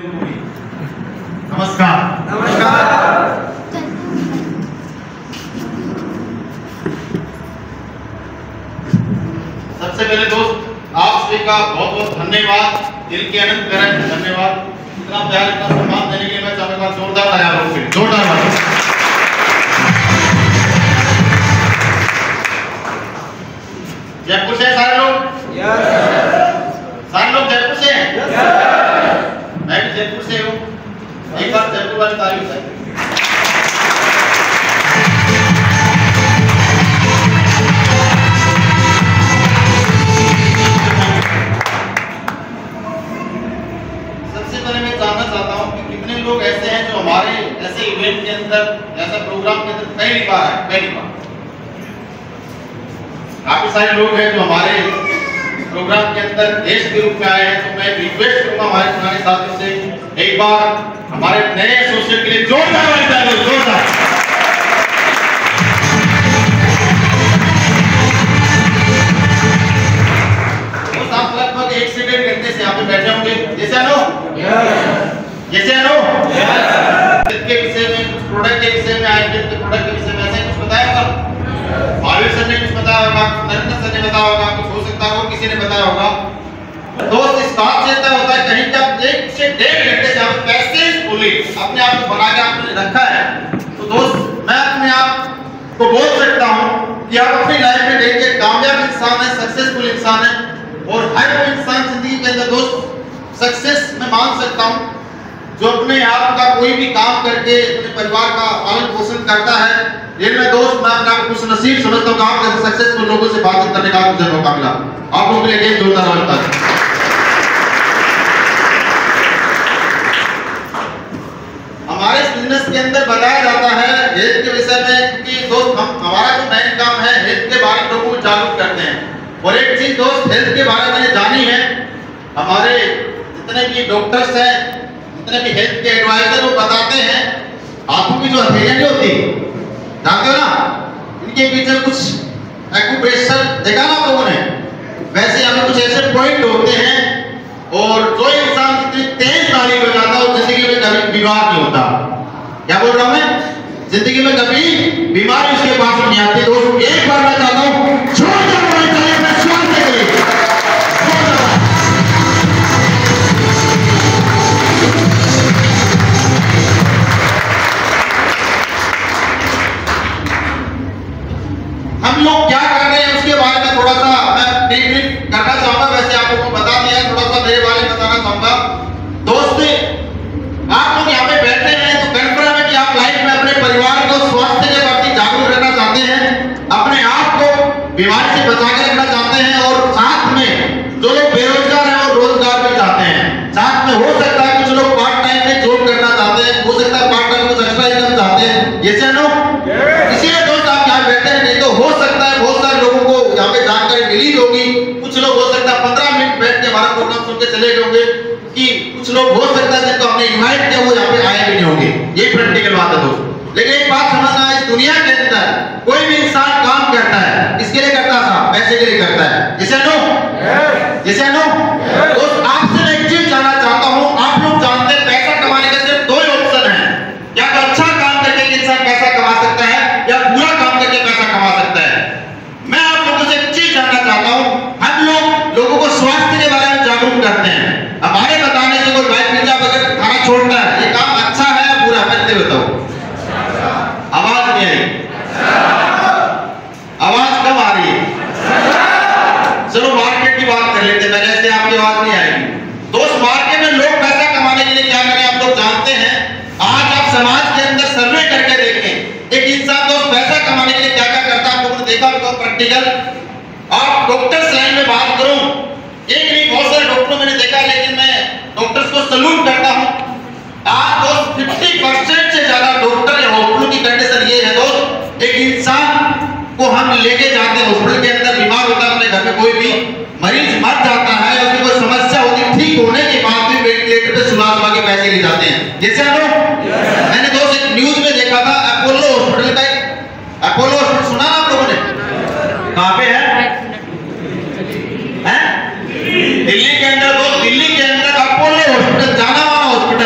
नमस्कार। सबसे पहले दोस्त आप सभी का बहुत बहुत धन्यवाद, दिल के अनंत करें धन्यवाद। इतना प्यार इतना सम्मान देने के लिए मैं चाहूंगा जोरदार तालियां हो, फिर जोरदार तालियां। जयपुर से सारे लोग? सारे लोग जयपुर से हैं? मैं भी जयपुर से हूँ। एक बार जयपुर वाली तारीफ है। सबसे पहले मैं जानना चाहता हूँ कि कितने लोग ऐसे हैं जो हमारे ऐसे इवेंट के अंदर, ऐसा प्रोग्राम के अंदर पहली बार है? पहली बार। काफी सारे लोग हैं जो हमारे प्रोग्राम के अंदर गेस्ट के रूप में आए हैं, तो मैं रिक्वेस्ट करूंगा हमारे पुराने साथियों से एक बार हमारे नए एसोसिएट के लिए जोरदार तालियां, जोरदार। तो आप लगभग 1 से 1.5 घंटे से यहाँ पे बैठे होंगे, जैसे अनु जैसे अनु के विषय में, कुछ प्रोडक्ट के विषय में आए, प्रोडक्ट के विषय में ऐसे कुछ बताया होगा, महावीर सर ने कुछ बताया होगा, नरेंद्र सर ने बताया होगा, कुछ हो सकता है किसी ने बताया होगा। दोस्त इस बात से तय होता है कहीं जब 1 से 1.5 घंटे से आप कैसे बोले अपने आप को बना के आपने रखा है, तो दोस्त मैं अपने आप को बोल सकता हूँ कि आप अपनी लाइफ में देखिए कामयाब इंसान है, सक्सेसफुल इंसान है, और हर कोई इंसान जिंदगी के अंदर दोस्त सक्सेस में मान सकता हूँ जो अपने आप का कोई भी काम करके अपने परिवार का पालन पोषण करता है। ये मैं दोस्त मैं अपने आप को खुश नसीब समझता हूँ कि आप जैसे सक्सेसफुल लोगों से बातचीत करने का मुझे मौका मिला। आप लोगों के लिए जोरदार होता है। हमारे बिजनेस के अंदर बताया जाता है हेल्थ के विषय में कि दोस्त हमारा जो मेन काम है हेल्थ के बारे में लोगों को जागरूक करते हैं। और एक चीज दोस्त हेल्थ के बारे में जानी है, हमारे जितने भी डॉक्टर्स हैं, जितने भी हेल्थ के एडवाइजर वो बताते हैं आंखों की जो हथेलियां नहीं होती, जानते हो ना, इनके पीछे कुछ एक्यूप्रेशर देखा ना आप लोगों ने, वैसे हमें कुछ ऐसे पॉइंट होते हैं और जो इंसान जितनी तेज तारीफ हो जाता है वो जिंदगी में कभी बीमार नहीं होता। क्या बोल रहा हूं मैं? जिंदगी में कभी बीमारी उसके पास नहीं आती। दोस्तों एक बार मैं चाहता हूं जोरदार हम लोग क्या कर रहे हैं उसके बारे में थोड़ा सा मैं ब्रीफ करना चाहूंगा। वैसे आप लोगों को बता दिया, थोड़ा सा मेरे बारे में बताना चाहूंगा। दोस्त आप लोग यहाँ पे बैठे हैं तो कन्फर्म है कि आप लाइफ में अपने परिवार को स्वास्थ्य के प्रति जागरूक रहना चाहते हैं, अपने आप को बीमारी से बचा के रखना चाहते हैं, और साथ में जो लोग बेरोजगार हैं वो रोजगार भी चाहते हैं। साथ में हो सकता है कुछ लोग पार्ट टाइम में जॉब करना चाहते हैं, हो सकता है पार्ट टाइम कुछ एक्स्ट्रा इनकम चाहते हैं। ये से नो इसीलिए दोस्त आप यहाँ बैठे हैं। नहीं तो हो सकता है बहुत सारे लोगों को यहाँ पे जानकारी मिली होगी, कुछ लोग हो सकता है 15 मिनट बैठ के हमारा प्रोग्राम सुन के चले गए होंगे, कि कुछ लोग हो सकता है जिनको हमने इनवाइट किया वो यहाँ पे आए भी नहीं होंगे। ये प्रैक्टिकल बात है दोस्त। लेकिन एक बात समझना है, इस दुनिया के अंदर कोई भी इंसान काम करता है, किसके लिए करता था? पैसे के लिए करता है। जिसे नो जिसे नो दोस्त आपसे एक चीज जानना चाहता हूँ, आप लोग जानते हैं पैसा कमाने के सिर्फ 2 ऑप्शन है, या तो अच्छा काम करके इंसान पैसा कमा सकता है या बुरा काम करके पैसा कमा सकता है। मैं आप लोगों से एक चीज जानना चाहता हूँ, हम लोगों को स्वास्थ्य के बारे में जागरूक करते हैं। हमारे बताने से कोई भाई पिज्जा बर्गर खाना छोड़ता है, ये काम अच्छा है या बुरा? पहले बताओ। आवाज नहीं आई, आवाज कब आ रही है? चलो मार्केट की बात कर लेते हैं, मेरे से आपकी आवाज नहीं आएगी। दोस्त मार्केट में लोग पैसा कमाने के लिए क्या करें आप लोग जानते हैं? आज आप समाज के अंदर सर्वे करके देखें, एक इंसान दोस्त पैसा कमाने के लिए क्या क्या करता है आप लोगों ने देखा होगा प्रैक्टिकल। आप डॉक्टर्स लाइन में बात करूं, एक नहीं बहुत सारे डॉक्टरों मैंने देखा, लेकिन मैं डॉक्टर्स को सैल्यूट करता हूं। आज दोस्त 50% से ज्यादा डॉक्टर या हॉस्पिटल की कंडीशन ये है दोस्त, एक इंसान को हम लेके जाते हैं हॉस्पिटल के अंदर, बीमार होता है, अपने घर में कोई भी मरीज मर जाता है, उसकी कोई समस्या होती है, ठीक होने के बाद भी वेंटिलेटर पे सुला के पैसे ले जाते हैं। जैसे मैंने दोस्त एक न्यूज में देखा था अपोलो हॉस्पिटल का, अपोलो हॉस्पिटल सुना ना आप लोगों ने? कहाँ पे है? दिल्ली के अंदर। दोस्त दिल्ली के अंदर अपोलो हॉस्पिटल जाना माना हॉस्पिटल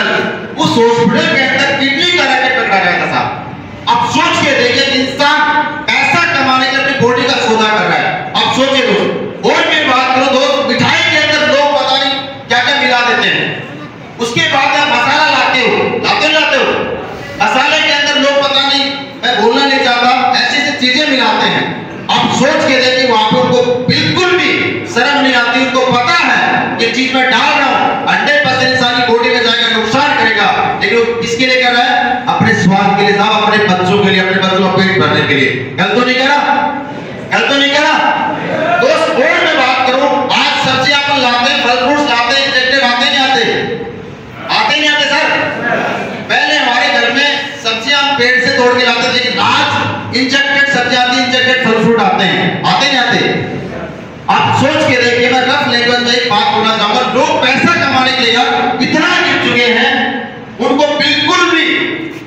उसके बाद आप मसाला लाते हो। मसाले के अंदर लोग पता नहीं, मैं बोलना नहीं चाहता, ऐसी ऐसी चीजें मिलाते हैं। आप सोच के देखिए वहां पर उनको बिल्कुल भी शर्म नहीं आती, उनको पता है ये चीज मैं डाल रहा हूं 100% इंसानी बॉडी में जाएगा, नुकसान करेगा, लेकिन वो किसके लिए कर रहा है? अपने स्वाद के लिए साहब, अपने बच्चों के लिए, अपने बच्चों का पेट भरने के लिए। गलत तो नहीं करा? दोस्त बोर्ड में बात करूं, आज सब्जी आप लाते हैं, फल फ्रूट्स लाते हैं, इंजेक्टेड आते नहीं आते सर? पहले हमारे घर में सब्जियां हम पेड़ से तोड़ के लाते थे, लेकिन आज इंजेक्टेड सब्जी आती है, इंजेक्टेड फल फ्रूट आते हैं, आते नहीं आते? आप सोच के देखिए, मैं रफ लैंग्वेज में एक बात बोलना चाहूंगा, लोग पैसा कमाने के लिए यार इतना गिर चुके हैं, उनको बिल्कुल भी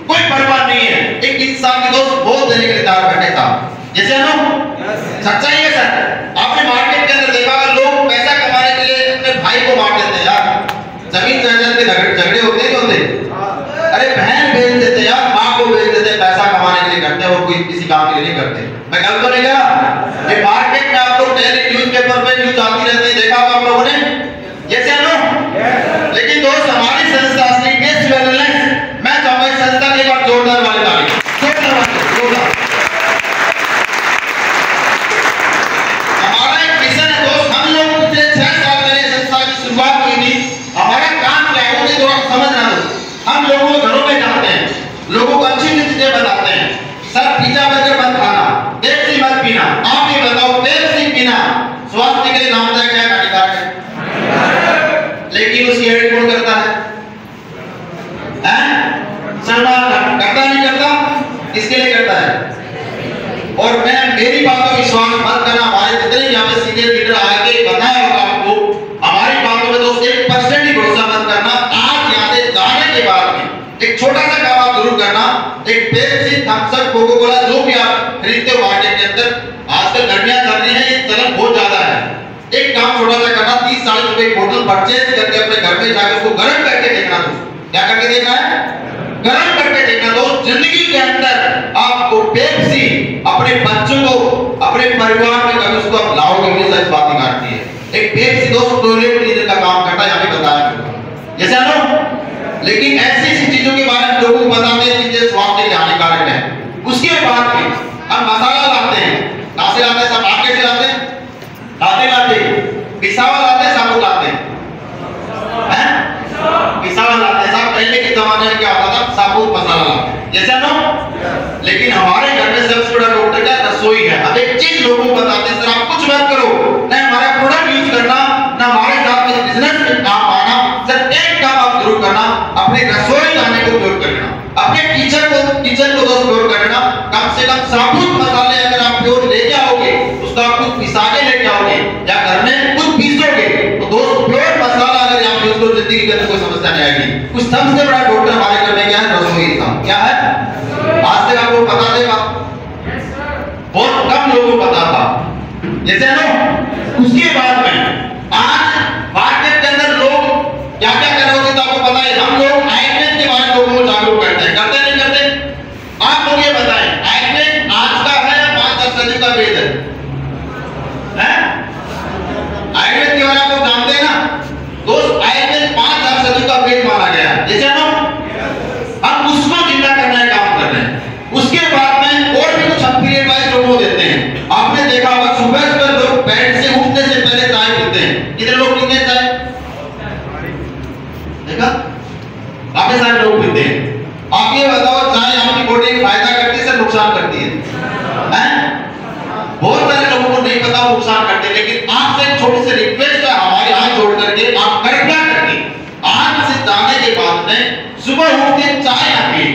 कोई परवाह नहीं है। एक इंसान की दोस्त बहुत देने के लिए तैयार बैठे था, जैसे हम सच्चाई है सर। आपने मार्केट के अंदर देखा होगा, लोग पैसा कमाने के लिए अपने भाई को मार देते हैं यार, जमीन जायदाद के झगड़े होते हैं, अरे बहन बेच देते यार, माँ को बेच देते, पैसा कमाने के लिए करते हैं, वो कोई किसी काम के लिए नहीं करते। मैं गलत तो नहीं कहा? ये मार्केट में आप लोग डेली न्यूज़पेपर पे न्यूज़ आती रहती है, देखा होगा आप लोगों ने, जैसे हम। लेकिन दोस्त हमारी संस्था असली टेस्ट वेलनेस, मैं चाहूंगा इस संस्था की एक बार जोरदार वाली ताली, जोरदार। हमारा एक मिशन है दोस्त, हम लोग पिछले 6 साल पहले संस्था की शुरुआत हुई थी। हमारा काम क्या है वो थोड़ा समझना दो। हम लोगों को घरों में जाते हैं, लोगों को अच्छी चीजें बताते हैं, सर पिज्जा बर्गर मत खाना, पेप्सी मत पीना। आप ये बताओ, पेप्सी पीना स्वास्थ्य के लिए लाभदायक है, हानिकारक है? लेकिन उसकी एडिट कौन करता है? सलमान करता नहीं करता? किसके लिए करता है? और मैं मेरी बातों पर विश्वास मत करना, हमारे जितने यहाँ पे सीनियर लीडर आके बताया होगा आपको, हमारी बातों में दोस्त 1% ही भरोसा मत करना। आज यहाँ से जाने के बाद में एक छोटा सा काम आप जरूर करना, एक Pepsi, Thums Up, Coca Cola जो भी आप खरीदते हो मार्केट के अंदर, आजकल गर्मियां चल रही है, ये चलन बहुत ज्यादा है। एक काम छोटा सा करना, 30-40 रुपए की बोतल परचेज करके अपने घर में जाकर उसको गर्म करके देखना। दोस्त क्या करके देखना है? गर्म करके देखना। दोस्त जिंदगी के अंदर आपको पेप्सी अपने बच्चों को, अपने परिवार में कभी उसको आप लाओगे नहीं, सच बात नहीं काटती है। एक पेप्सी दोस्त टॉयलेट क्लीनर का काम करता है, यहाँ पे बताया जैसे हम। लेकिन ऐसी चीजों के बारे में लोगों को बताते हैं चीजें स्वास्थ्य के लिए हानिकारक है। उसके बाद में हम मसाला लाते हैं, कहां से लाते हैं? सब मार्केट से लाते हैं, पिसावा लाते हैं, साबुत लाते हैं, पिसावा लाते हैं। सब पहले के जमाने में क्या होता था? साबुत मसाला लाते हैं, जैसे ना। लेकिन हमारे घर में सबसे बड़ा डॉक्टर क्या? रसोई है। अब एक चीज लोगों को बताते हैं, सर आप कुछ मत करो, ना हमारा प्रोडक्ट यूज करना, ना हमारे साथ में बिजनेस में काम आना, सर एक काम आप जरूर करना, अपने रसोई खाने को प्योर करना, अपने किचन को दोस्त प्योर करना। कम से कम साबुत मसाले अगर आप प्योर लेके आओगे, उसको आप खुद पिसा के लेके आओगे या घर में खुद पीसोगे, तो दोस्त प्योर मसाला अगर आप यूज करो, जिंदगी के अंदर कोई समस्या नहीं आएगी। कुछ सबसे बड़ा डॉक्टर हमारे घर में क्या है? रसोई का। क्या है? आज तक आपको पता देगा, बहुत कम लोगों को पता था, जैसे ना। उसके बाद में आज मार्केट के अंदर लोग क्या क्या कर रहे होते तो आपको पता है। हम लोग आयुर्वेद के बारे में लोगों को जागरूक करते हैं, करते नहीं करते? आप लोग ये बताएं, आयुर्वेद आज का है या 5-10 सदी का वेद है? आयुर्वेद के बारे में आप जानते हैं ना दोस्त? आयुर्वेद 5-10 सदी का वेद माना गया है, जैसे हम उसको जिंदा करने का काम कर रहे हैं। उसके बाद में और भी कुछ हम पीरियड वाइज लोगों को देते हैं। आपने देखा होगा सुबह लोग बेड से उठने से पहले चाय पीते हैं। कितने लोग पीते हैं चाय? देखा? काफी सारे लोग पीते हैं। आप ये बताओ, चाय आपकी बॉडी में फायदा करती है, नुकसान करती है? बहुत सारे लोगों को नहीं पता नुकसान करते हैं। लेकिन आपसे एक छोटी सी रिक्वेस्ट है, हमारे हाथ जोड़ करके आप कृपया करके आज से जाने के बाद में सुबह उठ के चाय ना पिए।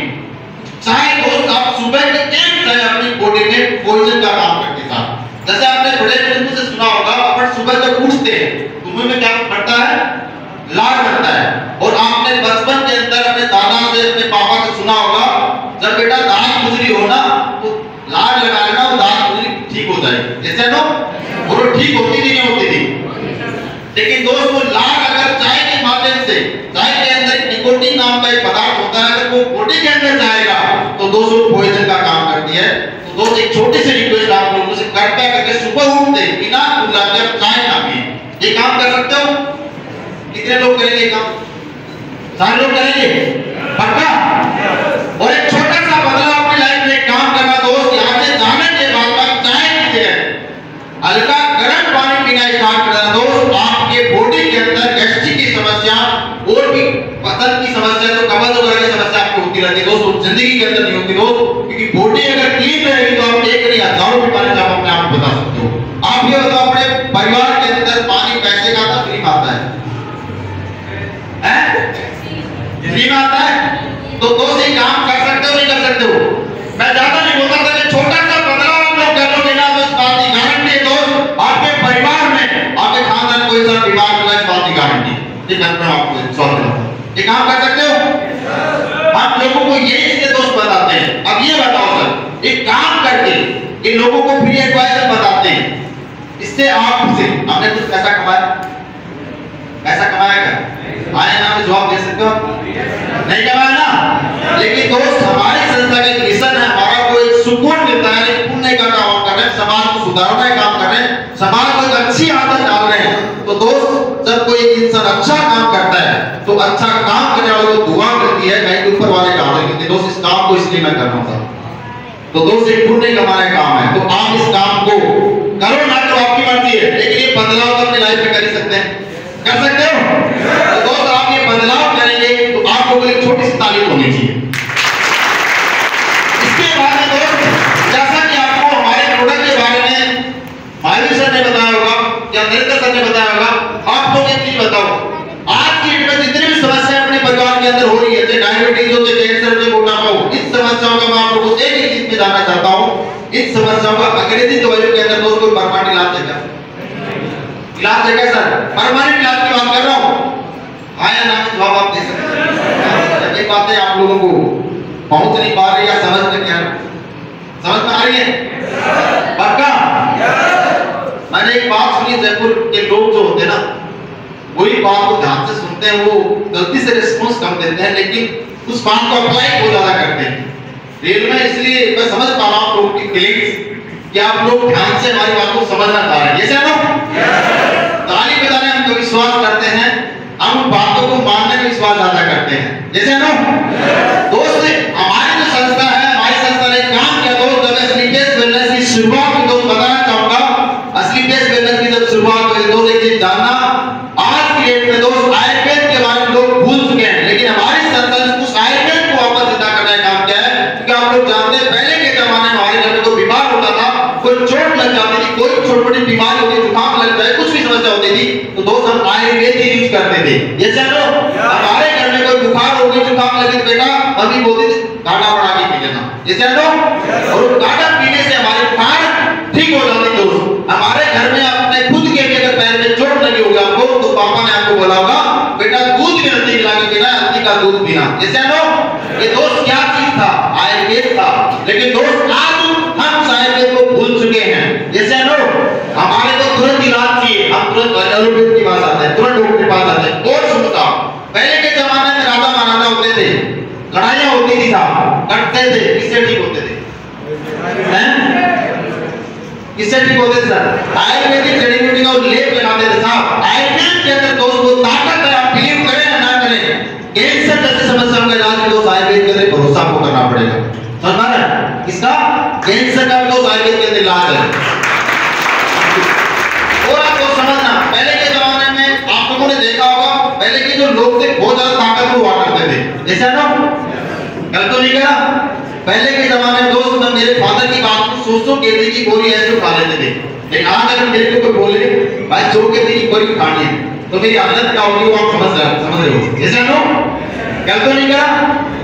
चाय दोस्त आप सुबह के एक चाय अपनी बॉडी में पॉइजन का काम करती था। जैसे आपने बड़े बुजुर्गों से सुना होगा, अपन सुबह जब उठते हैं तो मुंह में क्या बढ़ता है? लार बनता है। और आपने बचपन के अंदर अपने दादा से, अपने पापा से सुना होगा, जब बेटा दांत खुजली हो ना तो लार लगा लेना, वो दांत खुजली ठीक हो जाए, जैसे ना। वो ठीक होती थी, नहीं होती थी। लेकिन दोस्त वो लार अगर चाय के माध्यम से, चाय के अंदर निकोटीन नाम का एक पदार्थ होता है, अगर वो बॉडी के अंदर जाएगा तो दोस्तों पॉइजन का काम करती है। तो दोस्त एक छोटी सी रिक्वेस्ट आप लोगों से कृपया करके सुबह उठते बिना चाय ना पिए। ये काम कर सकते हो? कितने लोग करेंगे काम? सारे लोग करेंगे पक्का। और एक छोटा सा बदलाव अपनी लाइफ में काम करना दोस्त, यहाँ से जाने के बाद चाय की जगह हल्का गर्म पानी पीना स्टार्ट करना दोस्त। आपके बॉडी के अंदर गैस्ट्रिक की समस्या और भी पतन की समस्या, तो कब्ज वगैरह की समस्या आपको होती रहती है दोस्त, जिंदगी के अंदर नहीं होती दोस्त, क्योंकि बॉडी अगर क्लीन रहेगी तो आप एक नहीं हजारों बीमारी आप अपने आप को बता सकते हो। आप ये बताओ अपने परिवार के अंदर पानी पैसे का आता फ्री आता है? फ्री में आता है? तो दोस्त ये काम कर सकते हो नहीं कर सकते हो? मैं ज्यादा नहीं बोलता था कि छोटा सा बदलाव आप लोग कर लोगे ना, तो इस बात की गारंटी है दोस्त, आपके परिवार में आपके खानदान कोई सा बीमार होगा, इस बात की गारंटी। ये मैं आपको सॉल्व करता हूं, ये काम कर सकते हो? आप लोगों को ये चीजें दोस्त बताते हैं। अब ये बताओ सर, एक काम करके इन लोगों को फ्री एडवाइस बताते हैं, इससे आपसे आपने कुछ पैसा कमाया? पैसा कमाया क्या? आए ना में जवाब दे सकते हो? नहीं कमाया ना। लेकिन दोस्त हमारी संस्था का एक मिशन है, हमारा को एक सुकून मिलता है, एक पुण्य का काम कर रहे हैं, समाज को सुधारने का काम कर रहे हैं, समाज को एक अच्छी आदत डाल रहे हैं। तो दोस्त जब कोई इंसान अच्छा काम करता है तो अच्छा काम करने वाले को दुआ मिलती है, कहीं ऊपर वाले का आदर मिलती है। दोस्त इस काम को इसलिए मैं कर रहा हूँ। तो दोस्त एक पुण्य कमाने का काम है, तो आप इस काम को करो ना करो आपकी मर्जी है, लेकिन ये बदलाव तो अपनी लाइफ में कर ही सकते हैं। कर सकते हो? तो दोस्त आप ये बदलाव करेंगे तो आपको एक छोटी सी तालीम होनी चाहिए। इसके बाद में दोस्त जैसा कि आपको हमारे प्रोडक्ट के बारे में माधवी सर ने बताया होगा या नरेंद्र सर ने बताया होगा, आप लोग एक चीज बताओ, आज की डेट में जितनी भी समस्याएं अपने परिवार के अंदर हो रही है, चाहे डायबिटीज हो, चाहे कैंसर हो, मोटापा हो, इन समस्याओं का मैं आप लोगों से एक ही चीज में जानना चाहता हूँ, इन समस्याओं का अंग्रेजी दवाइयों के अंदर दोस्त कोई परमानेंट इलाज है क्या? इलाज है क्या सर? परमानेंट इलाज की बात कर रहा हूँ। आया ना जवाब आप दे सकते हैं? ये बातें आप लोगों को पहुंच नहीं पा रही या समझ में क्या समझ में आ रही है? पक्का? मैंने एक बात सुनी, जयपुर के लोग जो होते हैं ना, वही बात को ध्यान से सुनते हैं, वो गलती से रिस्पॉन्स कम देते हैं, लेकिन उस बात को अप्लाई बहुत ज्यादा करते हैं। रेल में इसलिए मैं समझ पा रहा हूँ लोगों की फीलिंग्स कि आप लोग ध्यान से हमारी बात को समझना चाह रहे हैं। ये सर ताली बजाने हम तो विश्वास करते हैं, हम बातों को मानने में विश्वास ज्यादा करते हैं। जैसे ना दोस्त हमारी जो संस्था है, हमारी संस्था ने काम किया दोस्त, जब स्लीपेस वेलनेस की शुरुआत की दोस्त बताना चाहूंगा, स्लीपेस वेलनेस की जब शुरुआत हुई दोस्त एक चीज जानना, आज की डेट में दोस्त आयुर्वेद के बारे में लोग भूल चुके हैं, लेकिन हमारी संस्था ने उस आयुर्वेद को वापस जिंदा करने का काम किया है। क्योंकि आप लोग जानते हैं पहले के जमाने में हमारे घर में कोई बीमार होता था, कोई चोट लग जाती थी, कोई छोटी-छोटी बीमारी होती, जुकाम लग जाए, कुछ भी समस्या होती थी, तो दोस्त हम आयुर्वेद ही यूज करते थे। ये चलो हमारे घर में कोई बुखार हो गई, जुकाम लगी तो बेटा मम्मी बोलती थी काढ़ा बना के पी लेना। ये चलो और काढ़ा पीने से हमारी बुखार ठीक हो जाती दोस्त। हमारे घर में अपने खुद के भी अगर पैर में चोट लगी होगी आपको, तो पापा ने आपको बोला होगा बेटा दूध में हल्दी मिला के पीना, हल्दी का दूध पीना। ये चलो ये दोस्त क्या चीज था? आयुर्वेद था। लेकिन दोस्त आज हम उस आयुर्वेद को भूल चुके हैं। जैसे नो हमारे तो तुरंत इलाज चाहिए, हम तुरंत आयुर्वेद के पास आते हैं, तुरंत डॉक्टर के पास आते हैं। और सुनता पहले के जमाने में राजा महाराजा होते थे, लड़ाइयां होती थी साहब, कटते थे, किससे ठीक होते थे? किससे ठीक होते थे सर? आयुर्वेदिक जड़ी बूटी का लेप लगाते थे साहब। आयुर्वेद के अंदर दोस्त वो ताकत है, आप बिलीव करें या ना करें, कैंसर जैसी समस्याओं का इलाज दोस्त आयुर्वेद के अंदर भरोसा आपको करना पड़ेगा। समझ पा रहे हैं? इसका कैंसर का दोस्त आयुर्वेद के अंदर इलाज है। और आपको समझना, पहले के जमाने में आप लोगों ने देखा होगा, पहले के जो लोग थे बहुत ज्यादा ताकतवर हुआ करते थे। जैसा ना कल तो नहीं कहा, पहले के जमाने में दोस्त मैं मेरे फादर की बात को सोचो केले की गोली ऐसे खा लेते थे, लेकिन आज अगर मेरे को कोई बोले भाई जो केले की गोली खानी है तो मेरी हालत क्या होगी वो आप समझ रहे हो। जैसा नो कल तो नहीं करा,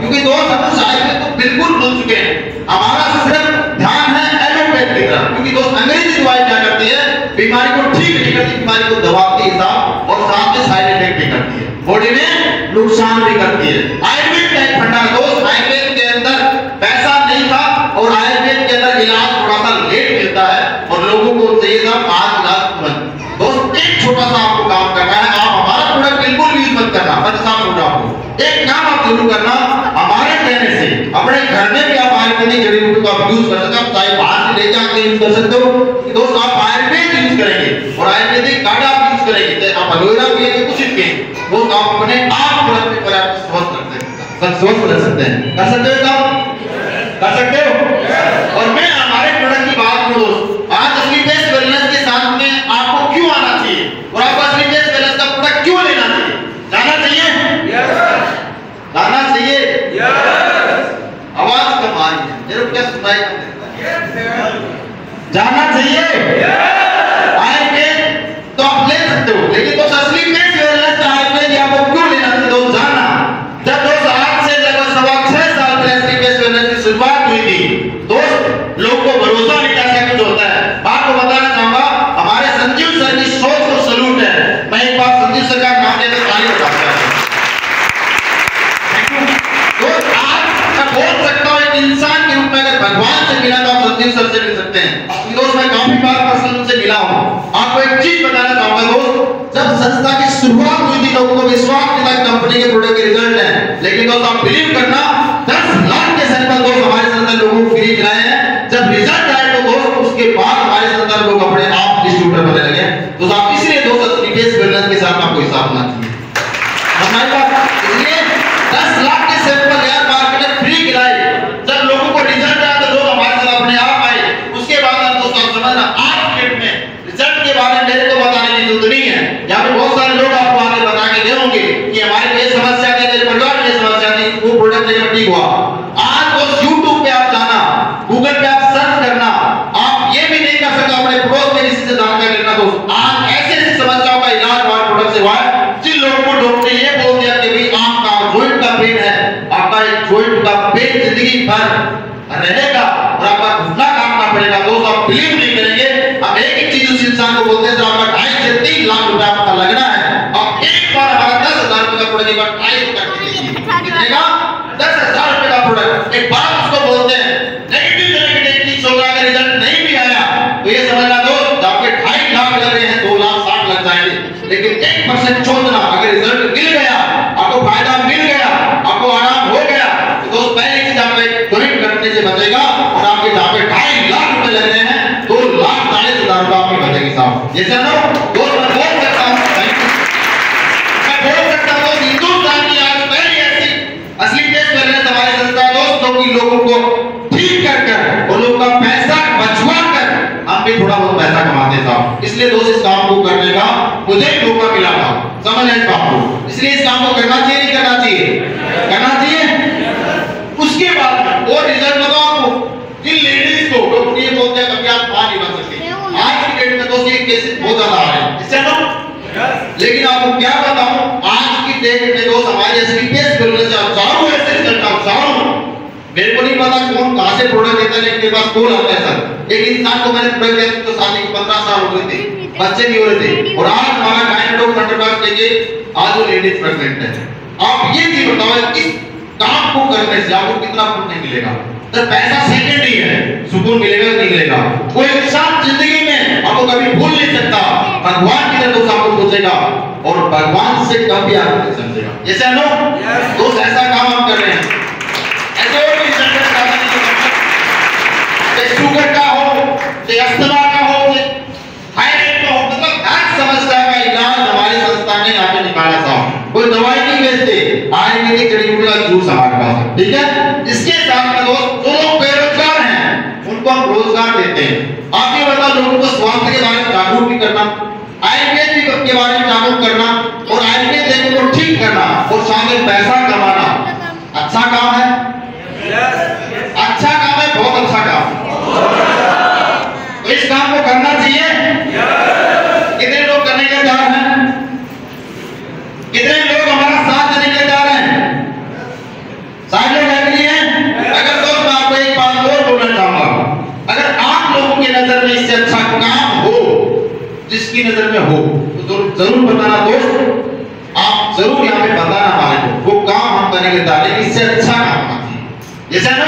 क्योंकि दोस्त हम शायद तो बिल्कुल भूल चुके हैं। हमारा सिर्फ ध्यान है एलोपैथ की तरफ, क्योंकि दोस्त अंग्रेजी दवाई क्या करती है? बीमारी को ठीक नहीं करती, बीमारी को दबाती है साहब, और साथ में साइड इफेक्ट भी करती है, बॉडी में नुकसान भी करती है। आयुर्वेद का एक फंडा दोस्त, आयुर्वेद के अंदर पैसा नहीं था और आयुर्वेद के अंदर इलाज थोड़ा सा लेट मिलता है और लोगों को चाहिए था आज इलाज तुरंत। दोस्त एक छोटा सा आपको काम करना है, आप हमारा प्रोडक्ट बिल्कुल यूज मत करना, मैं साफ बोल रहा हूँ। एक काम आप जरूर करना, हमारे कहने से अपने घर में भी आप आयुर्वेदिक जड़ी बूटी का यूज कर सकते हो, चाहे बाहर से लेके आके यूज कर सकते हो। दोस्त आप आयुर्वेद यूज करेंगे और आयुर्वेदिक काढ़ा यूज करेंगे, आप एलोवेरा पिएंगे, कुछ भी पिएंगे, वो आप अपने आप तुरंत सक्सेसफुल रह सकते हैं। कर सकते हो काम? कर सकते हो? और मैं हमारे प्रोडक्ट की बात करूं, आज असली बेस्ट वेलनेस के साथ में आपको क्यों आना चाहिए और आपको असली बेस्ट वेलनेस का प्रोडक्ट क्यों लेना चाहिए? जाना चाहिए? जाना चाहिए? आवाज कम आ रही है, मेरे को क्या सुनाई नहीं देता? जाना चाहिए? आएंगे तो आप ले सकते हो, लेकिन तो असली बेस्ट वेलनेस का आपको क्यों लेना चाहिए? दोस्त जानना, जब दोस्त आज से लगभग 6.25 साल पहले असली बेस्ट वेलनेस की शुरुआत हुई थी, दोस्त लोग को भरोसा नहीं कैसा कुछ होता है। आपको बताना चाहूंगा, हमारे संजीव सर की सोच को सलूट है। मैं एक बार संजीव सर का नाम लेकर ताली बजाता हूं। तो आज मैं बोल सकता हूं एक इंसान के रूप में अगर भगवान से मिला तो आप संजीव सर से मिल सकते हैं। दोस्त मैं काफी बार पर्सनल से मिला हूं। आपको एक चीज बताना चाहूंगा दोस्त, जब संस्था की शुरुआत हुई थी लोगों को विश्वास नहीं था कंपनी के प्रोडक्ट के रिजल्ट है, लेकिन दोस्त आप बिलीव करना 10 लाख के सैंपल दोस्त हमारे संस्था लोगों को फ्री कराए हैं। जब रिजल्ट आए तो दोस्त उसके बाद हमारे संस्था लोग अपने आप डिस्ट्रीब्यूटर बनने लगे। तो आप इसलिए दोस्त रिटेल वेलनेस के साथ आपको हिसाब होना चाहिए। हमारे पास इसलिए 10 लाख के सैंपल यार मार्केट में फ्री गिराए, जब लोगों को रिजल्ट आया तो लोग हमारे साथ अपने आप आए। उसके बाद आप दोस्त समझना आज डेट में रिजल्ट के बारे में मेरे को बताने की जरूरत नहीं है। यहाँ पे बहुत सारे लोग आपको आगे बता के दे होंगे कि हमारे ये समस्या थी, मेरे परिवार में समस्या थी, वो प्रोडक्ट लेकर ठीक हुआ। आज दोस्त YouTube पे आप जाना, गूगल पे आप सर्च करना, आप ये भी नहीं कर सकते अपने पड़ोस में किसी से जानकारी लेना। दोस्त आज ऐसे ऐसी समस्याओं का इलाज हमारे प्रोडक्ट से हुआ है। जिन लोगों को डॉक्टर ने ये बोल दिया कि भाई आपका जॉइंट का पेन है, आपका एक जॉइंट का पेन जिंदगी भर रहेगा और आपका घुटना काटना पड़ेगा, दोस्त आप बिलीव नहीं करेंगे। अब एक ही चीज उस इंसान को बोलते हैं जब आपका 2.5 से 3 लाख रुपया आपका लगना है, आप एक बार हमारा 10,000 रुपए का प्रोडक्ट एक बार ट्राई करके देखिए, कितनेगा? 10,000 रुपए का प्रोडक्ट एक बार उसको बोलते हैं। नेगेटिव चीज होगा, अगर रिजल्ट नहीं भी आया तो ये समझना दोस्त आपके 2.5 लाख लग रहे हैं, 2,60,000 लग जाएंगे। लेकिन 1% सोचना, अगर रिजल्ट मिल गया, आपको फायदा मिल गया, आपको आराम हो गया, तो दोस्त पहली चीज आपको एक जॉइंट करने से बचेगा और आपके जहाँ पे 2.5 लाख रुपए लग रहे हैं 2,40,000 रुपए आपके बचेगी साहब। ये समझो दोस्त, मैं बोल सकता हूँ, मैं बोल सकता हूँ हिंदुस्तान की आज पहली ऐसी असली बेस्ट वेलनेस हमारे संस्था दोस्तों की लोगों को ठीक कर और लोगों का पैसा बचवा कर हम भी थोड़ा बहुत पैसा कमाते साहब। इसलिए दोस्त इस काम को करने का मुझे मौका मिला था, समझ रहे इस बात को। इसलिए इस काम को करना चाहिए, नहीं करना चाहिए? करना चाहिए। उसके बाद और रिजल्ट बताओ आपको, जिन लेडीज को ये बोलते हैं कभी आप मां नहीं बन सकते, आज की डेट में दोस्त ये केसेस बहुत ज्यादा आ रहे हैं, इससे ना। लेकिन आपको क्या बताऊं, आज की डेट में दोस्त हमारे असली बेस्ट वेलनेस हजारों ऐसे रिजल्ट, हजारों, मेरे को नहीं पता कौन कहां से प्रोडक्ट देता है, लेकिन मेरे पास कॉल आता है सर, एक इंसान को मैंने प्रोडक्ट दिया तो शादी के 15 साल हो गए थे, बच्चे नहीं हो रहे थे, और आज हमारा गायनेकोलॉजिस्ट कंट्रोल लेके आज वो लेडीज प्रेग्नेंट है। आप ये चीज बताओ, इस काम को करने से आपको कितना सुकून नहीं मिलेगा? तो पैसा सेकंड ही है, सुकून मिलेगा नहीं मिलेगा? कोई इंसान जिंदगी में आपको कभी भूल नहीं सकता, भगवान की तरफ आपको पूछेगा और भगवान से कभी आपको नहीं समझेगा। ये नो दोस्त ऐसा काम हम कर रहे हैं। शुगर का हो, अस्थमा का हो, थायराइड का हो, मतलब हर समस्या का इलाज हमारी संस्था ने यहाँ पे निकाला साहब। कोई दवाई नहीं बेचते, आयुर्वेदिक जड़ी बूटी का जूस हमारे पास है, ठीक है। इसके साथ में दोस्त जो लोग बेरोजगार हैं उनको हम रोजगार देते हैं। आप ये बताओ, लोगों को स्वास्थ्य के बारे में जागरूक भी करना, आयुर्वेद के बारे में जागरूक करना और आयुर्वेद को ठीक करना और साथ में पैसा कमाना अच्छा काम है, अच्छा काम है, बहुत अच्छा काम। तो इस काम को करना चाहिए। कितने लोग करने के तैयार हैं? कितने लोग हमारा साथ देने के तैयार हैं? सारे लोग एग्री हैं? अगर दोस्त मैं आपको एक बात और बोलना चाहूंगा, अगर आप लोगों की नजर में इससे अच्छा काम हो, जिसकी नजर में हो, तो जरूर बताना दोस्त, आप जरूर यहाँ पे बताना हमारे को, वो काम हम करने के तैयार हैं, इससे अच्छा काम होना चाहिए। जैसे ना,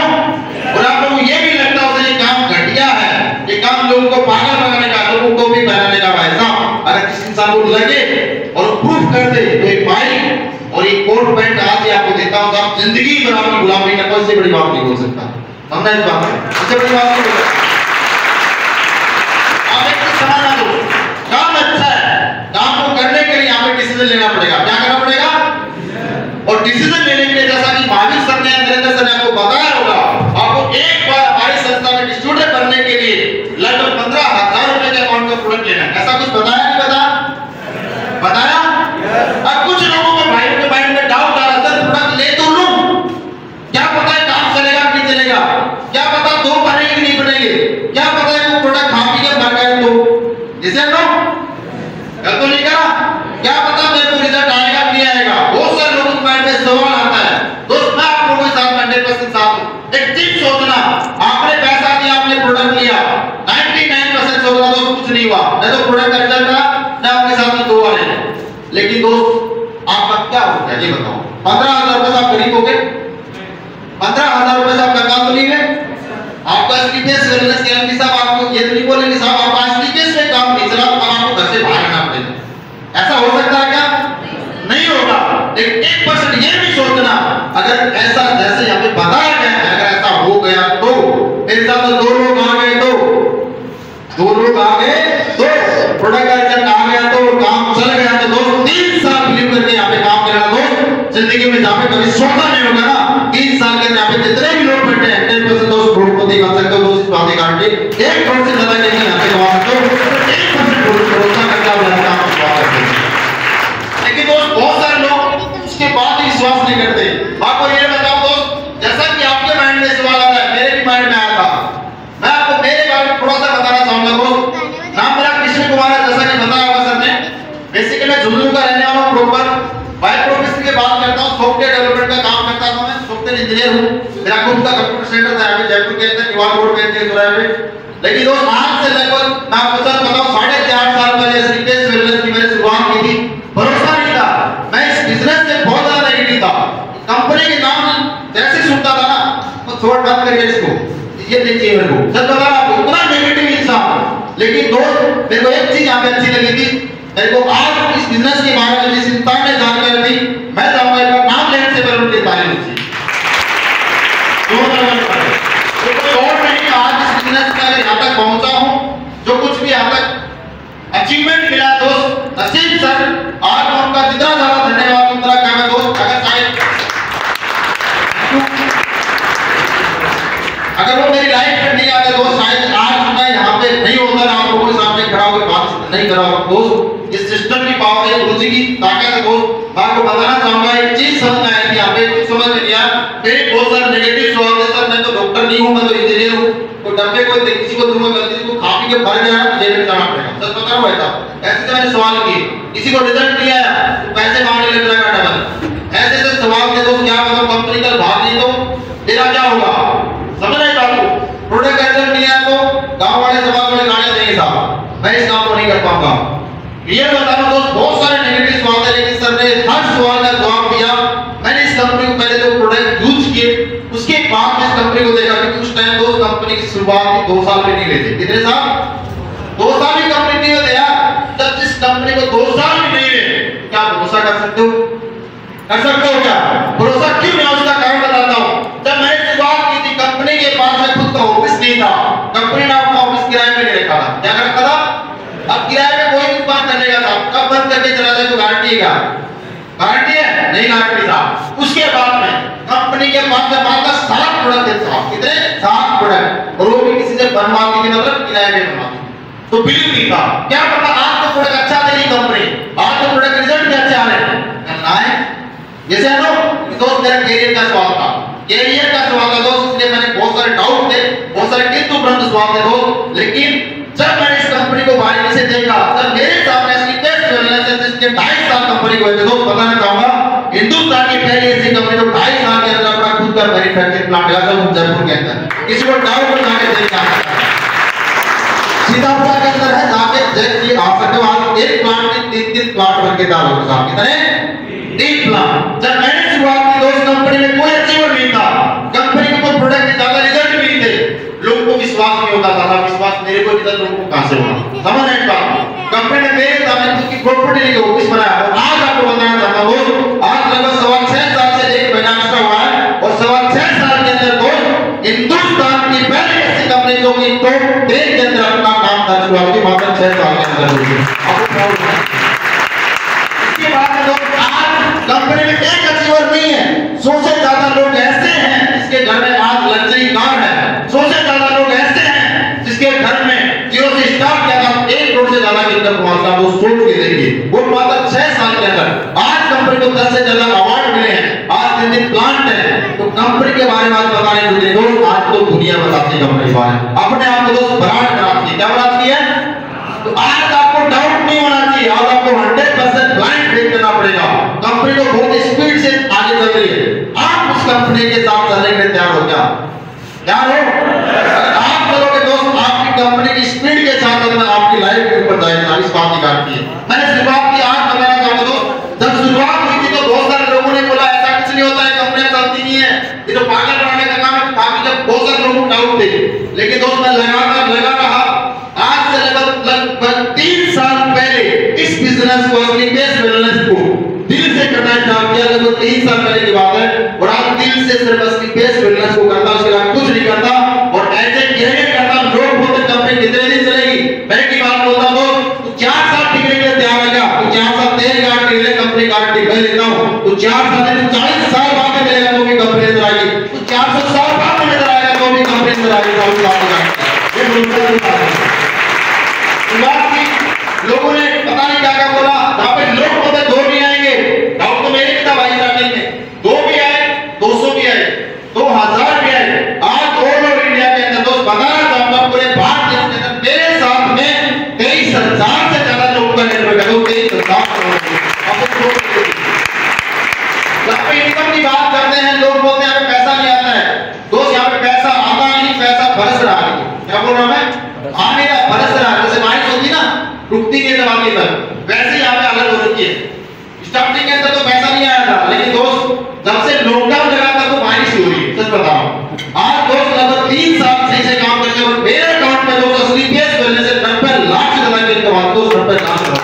और आप लोगों को ये भी लगता हो ये काम घटिया है, ये काम लोगों को पागल बनाने का, लोगों को भी बनाने का, वैसा अगर किसी इंसान को लगे और प्रूफ कर दे तो एक बाइक और एक कोट पैंट आज ही आपको देता हूं, आप जिंदगी भर आपकी गुलामी का कोई से बड़ी बात नहीं बोल सकता। समझना इस बात है, इससे बड़ी बात नहीं बोल सकता। आप एक चीज समझना दो, काम अच्छा है, काम को करने के लिए यहाँ पे डिसीजन लेना पड़ेगा। क्या करना पड़ेगा? और और डिसीजन लेने के लिए जैसा कि महावीर सर ने नरेंद्र सर ने आपको बताया होगा, आपको एक बार हमारी संस्था में डिस्ट्रीब्यूटर बनने के लिए लगभग 15,000 रुपए के अमाउंट का प्रोडक्ट लेना है। ऐसा कुछ बताया नहीं बताया? अब कुछ लोगों के भाइयों के माइंड में डाउट आ रहा था, प्रोडक्ट ले तो लूं, क्या पता है काम चलेगा कि नहीं चलेगा, क्या पता दो बनेंगे कि नहीं बनेंगे, क्या पता है वो प्रोडक्ट खा पी के मर गए तो इसे लो क्या तो नहीं करा, क्या पता मेरे को रिजल्ट आएगा कि नहीं आएगा। बहुत सारे लोगों के माइंड में सवाल आता है। दोस्त मैं आप लोगों के साथ 100% साथ हूं। एक चीज सोचना, आपने पैसा दिया, आपने प्रोडक्ट लिया, 99% सोचना दोस्त कुछ नहीं हुआ, नहीं तो प्रोडक्ट का रिजल्ट आया ना आपके साथ में 2 वाले हैं। लेकिन दोस्त आपका क्या हो गया ये बताओ, 15,000 रुपए से आप गरीब हो गए, 15,000 रुपए से आप कंगाल तो नहीं गए। आपका स्लीपेस वेलनेस के एमडी साहब आपको ये नहीं बोलेंगे साहब आपका स्लीपेस में काम नहीं चला, अब आपको घर से बाहर आना पड़ेगा। ऐसा हो सकता है क्या? नहीं होगा। लेकिन 1% ये भी सोचना, अगर ऐसा जैसे यहाँ पे बताया गया है, अगर ऐसा हो गया तो मेरे साथ 2 लोग आ गए तो 2 लोग आ गए तो प्रोडक्ट का रिजल्ट आ गया तो काम चल गया तो दोस्त 3 साल बिलीव करके यहाँ पे काम करना दोस्त जिंदगी में जहाँ पे कभी सोचा नहीं होगा ना, 3 साल के यहाँ पे जितने भी लोग बैठे हैं 10% दोस्त करोड़पति बन सकते हो दोस्त, बातें गारंटी 1 करोड़ से ज्यादा नहीं यहाँ पे कमा सकते हो, 1% भरोसा करके आप यहाँ काम करवा सकते हो। लेकिन दोस्त बहुत सारे लोग उसके बाद भी विश्वास नहीं करते। आपको ये बताओ दोस्त, जैसा कि आपके माइंड में सवाल आ रहा है, मेरे भी माइंड में आया था, मैं आपको मेरे बारे में थोड़ा सा बताना चाहूंगा दोस्त। नाम मेरा कृष्ण कुमार है, जैसा कि बताया होगा सर ने। बेसिकली मैं झुंझुनू का रहने वाला हूं, प्रॉपर बाय प्रोफेशन की बात करता हूं, सॉफ्टवेयर डेवलपमेंट का काम करता था, मैं सॉफ्टवेयर इंजीनियर हूं। मेरा खुद का कंप्यूटर सेंटर था यहाँ पे जयपुर के अंदर, निवार रोड पे है। लेकिन दोस्त आज से लगभग मैं आपको सर बताऊं 4.5 साल पहले स्लीपेस वेलनेस की मैंने शुरुआत की थी। भरोसा नहीं था, मैं इस बिजनेस से बहुत ज्यादा नेगेटिव था। कंपनी के नाम जैसे सुनता था ना तो छोड़ बंद करके इसको ये नहीं चाहिए मेरे को, सच बता रहा हूं, उतना नेगेटिव इंसान। लेकिन दोस्त मेरे को एक चीज यहाँ पे अच्छी लगी थी, मेरे को आज इस बिजनेस के बारे में जिस इंसान ने जानकारी दी, मैं चाहूंगा एक बार नाम लेने से पहले उनके बारे में तो कोई और नहीं, आज इस बिजनेस में अगर यहाँ तक पहुंचा हूं, जो कुछ भी यहाँ तक अचीवमेंट मिला दोस्त नसीब सर, आज मैं उनका जितना ज्यादा धन्यवाद उतना कम है दोस्त। अगर वो मेरी लाइफ में नहीं आते दोस्त, शायद आज मैं यहाँ पे नहीं होता, आप लोगों के सामने खड़ा होकर बात नहीं कर रहा हूँ दोस्त। इस सिस्टम की पावर है, गुरु जी की ताकत है दोस्त। मैं आपको बताना चाहूंगा एक चीज समझ में आई थी यहाँ पे, समझ में नहीं आया, मेरे बहुत सारे नेगेटिव सवाल है सर, मैं तो डॉक्टर नहीं हूँ, मैं तो इंजीनियर हूँ, तो डब्बे को किसी को दूंगा, गलती को खा पी के भर गया तो जेल में जाना पड़ेगा, सच बता रहा हूँ ऐसा। ऐसे मैंने सवाल किए, किसी को रिजल्ट नहीं आया तो पैसे मांगने लग जाएगा डबल। ऐसे सवाल थे दोस्त, क्या मतलब कंपनी का भाग नहीं तो तेरा क्या होगा, समझ नहीं पाऊंगा। प्रोडक्ट का रिजल्ट नहीं आया तो गांव वाले सवाल में गालियां देंगे साहब, मैं इस काम को नहीं कर पाऊंगा। ये बता रहा हूं दोस्त, बहुत सारे नेगेटिव सवाल थे, लेकिन सर ने हर सवाल का जवाब दिया। मैंने इस कंपनी को पहले तो प्रोडक्ट यूज किए, उसके बाद में इस कंपनी को देखा, क्योंकि उस टाइम दोस्त कंपनी की शुरुआत 2 साल भी नहीं लेते, कितने साल, 2 साल भी कंपनी नहीं होते यार। जब जिस कंपनी को 2 साल भी नहीं हुए, क्या भरोसा कर सकते हो, कर सकते हो क्या? भरोसा क्यों नहीं, उसका कारण बताता हूं। जब मैंने शुरुआत की थी, कंपनी के पास में खुद का ऑफिस नहीं था, कंपनी ने अपना ऑफिस किराए पे नहीं रखा था, क्या रखा था, अब किराए पे कोई दुकान कर लेगा था, कब बंद करके चला जाए तो गारंटी है क्या, गारंटी है नहीं, गारंटी था। उसके बाद में कंपनी के पास में मात्र 7 प्रोडक्ट थे, कितने 7 प्रोडक्ट, और वो भी किसी से बनवाती थी, मतलब किराए पे बनवाती, तो बिल नहीं था। क्या पता आज तो प्रोडक्ट अच्छा दे रही कंपनी, आज तो प्रोडक्ट रिजल्ट भी अच्छा आ रहे हैं, करना है जैसे नो दोस्त। मेरा कैरियर का सवाल था, कैरियर का सवाल था दोस्त, इसलिए मैंने बहुत सारे डाउट थे, बहुत सारे किंतु परंतु सवाल थे दोस्त। लेकिन जब मैंने इस कंपनी को बारीकी से देखा, जब मेरे सामने इसकी टेस्ट वेलनेस से इसके 2.5 साल कंपनी को है दोस्त, बताना चाहूंगा हिंदुस्तान की पहली ऐसी कंपनी जो 2.5 साल के अंदर अपना खुद का मैन्युफैक्चरिंग प्लांट लगा था जयपुर के अंदर, किसी को डाउट में जाके देखना सीतापुर के अंदर है, जाके चेक की आ सकते हो। आज एक प्लांट में 3 प्लांट बन के डाल होगा साहब, कितने 3 प्लांट। जब मैंने शुरुआत की दोस्त, कंपनी में कोई अचीवमेंट नहीं था, कंपनी में कोई प्रोडक्ट के ज्यादा रिजल्ट नहीं थे, लोगों को विश्वास नहीं होता था, विश्वास मेरे को रिजल्ट लोगों को कहां से होगा, समझ नहीं पा। कंपनी ने मेरे सामने खुद की प्रॉपर्टी लेके ऑफिस बनाया, और आज आपको बताना चाहता हूं दोस्त, आज लगभग 6.25 साल से 1 महीना एक्स्ट्रा हुआ है, और 6.25 साल के अंदर दोस्त हिंदुस्तान की पहली ऐसी कंपनी जो कि टॉप 10 के अंदर अपना नाम दर्ज हुआ थी, मात्र 6 साल के अंदर हुई। इसके बाद दोस्त आज कंपनी में एक अचीवर नहीं है। 100 से ज्यादा लोग ऐसे हैं जिसके घर में आज लग्जरी कार है। 100 से ज्यादा लोग ऐसे हैं जिसके घर में 0 से स्टार्ट किया था 1 करोड़ से ज्यादा की इनकम कमाता। वो सोच के देखिए, वो मात्र 6 साल के अंदर आज कंपनी को 10 से ज्यादा अवार्ड मिले हैं। आज दिन प्लांट है, तो कंपनी के बारे में आज बताने जुड़े दोस्त, आज तो दुनिया बताती है कंपनी के बारे में। अपने आप को दोस्त ब्रांड बनाती है। क्या बनाती है? तो आज आपको डाउट नहीं होना चाहिए, आज आपको 100% ब्लाइंड फेथ करना पड़ेगा। कंपनी तो बहुत स्पीड से आगे चल रही है, आप उस कंपनी के साथ चलने के लिए तैयार हो क्या? तैयार हो? अगर आप चलोगे दोस्त, आपकी कंपनी की स्पीड के साथ अगर आपकी लाइफ के ऊपर जाएगी, इस बात की गारंटी है। मैंने शुरुआत की, आज बताना चाहूंगा दोस्त, जब शुरुआत हुई थी तो बहुत सारे लोगों ने बोला ऐसा कुछ नहीं होता है, कंपनी चलती नहीं है, ये तो पागल बनाने का काम है। काफी जब बहुत सारे लोगों को डाउट थे, लेकिन दोस्त मैं लगातार लगा रहा। आज से लगभग 3 साल पहले इस बिजनेस को, असली बेस बिजनेस को दिल से करना स्टार्ट किया। लगभग 3 साल पहले की बात है, और आज दिल से सिर्फ असली बेस बिजनेस को करता, उसके बाद कुछ नहीं करता। और ऐसे कहने करता, लोग बोलते कंपनी कितने दिन चलेगी, मैं की बात बोलता हूं, तो 4 साल टिकने के लिए तैयार है क्या? तो 4 साल तेल गारंटी ले, कंपनी गारंटी मैं लेता हूं। तो 4 साल नहीं, 40 साल बाद में मिलेगा तो भी कंपनी नजर आएगी, तो 400 साल बाद में नजर आएगा तो भी कंपनी नजर आएगी। ये बोलता है लोगों ने पता नहीं क्या क्या बोला, जहां पे लोग बोलते 2 भी आएंगे, डाउट तो मेरे भी था भाई स्टार्टिंग में, 2 भी आए, 200 भी आए, 2000 भी आए। आज ऑल ओवर इंडिया के अंदर दोस्त बताना चाहूंगा, पूरे भारत देश के अंदर मेरे साथ में 23,000 से ज्यादा लोगों का नेटवर्क है। 23,000 इनकम की बात करते हैं, लोग बोलते हैं पैसा नहीं आता है। दोस्त यहाँ पे पैसा आता नहीं, पैसा बरस रहा है। क्या बोल रहा हूं मैं? आने का बरस रहा है। जैसे बारिश होती ना, रुकती नहीं दबाती पर, वैसे यहाँ पे अलग हो रखी है। स्टार्टिंग के अंदर तो पैसा नहीं आया था, लेकिन दोस्त जब से लॉकडाउन लगा था तो बारिश हो रही है। सच बताओ, आज दोस्त लगभग 3 साल सही से काम करके और मेरे अकाउंट में दोस्त असली बेस करने से 90 लाख से ज्यादा की इनकम आती है। 90 लाख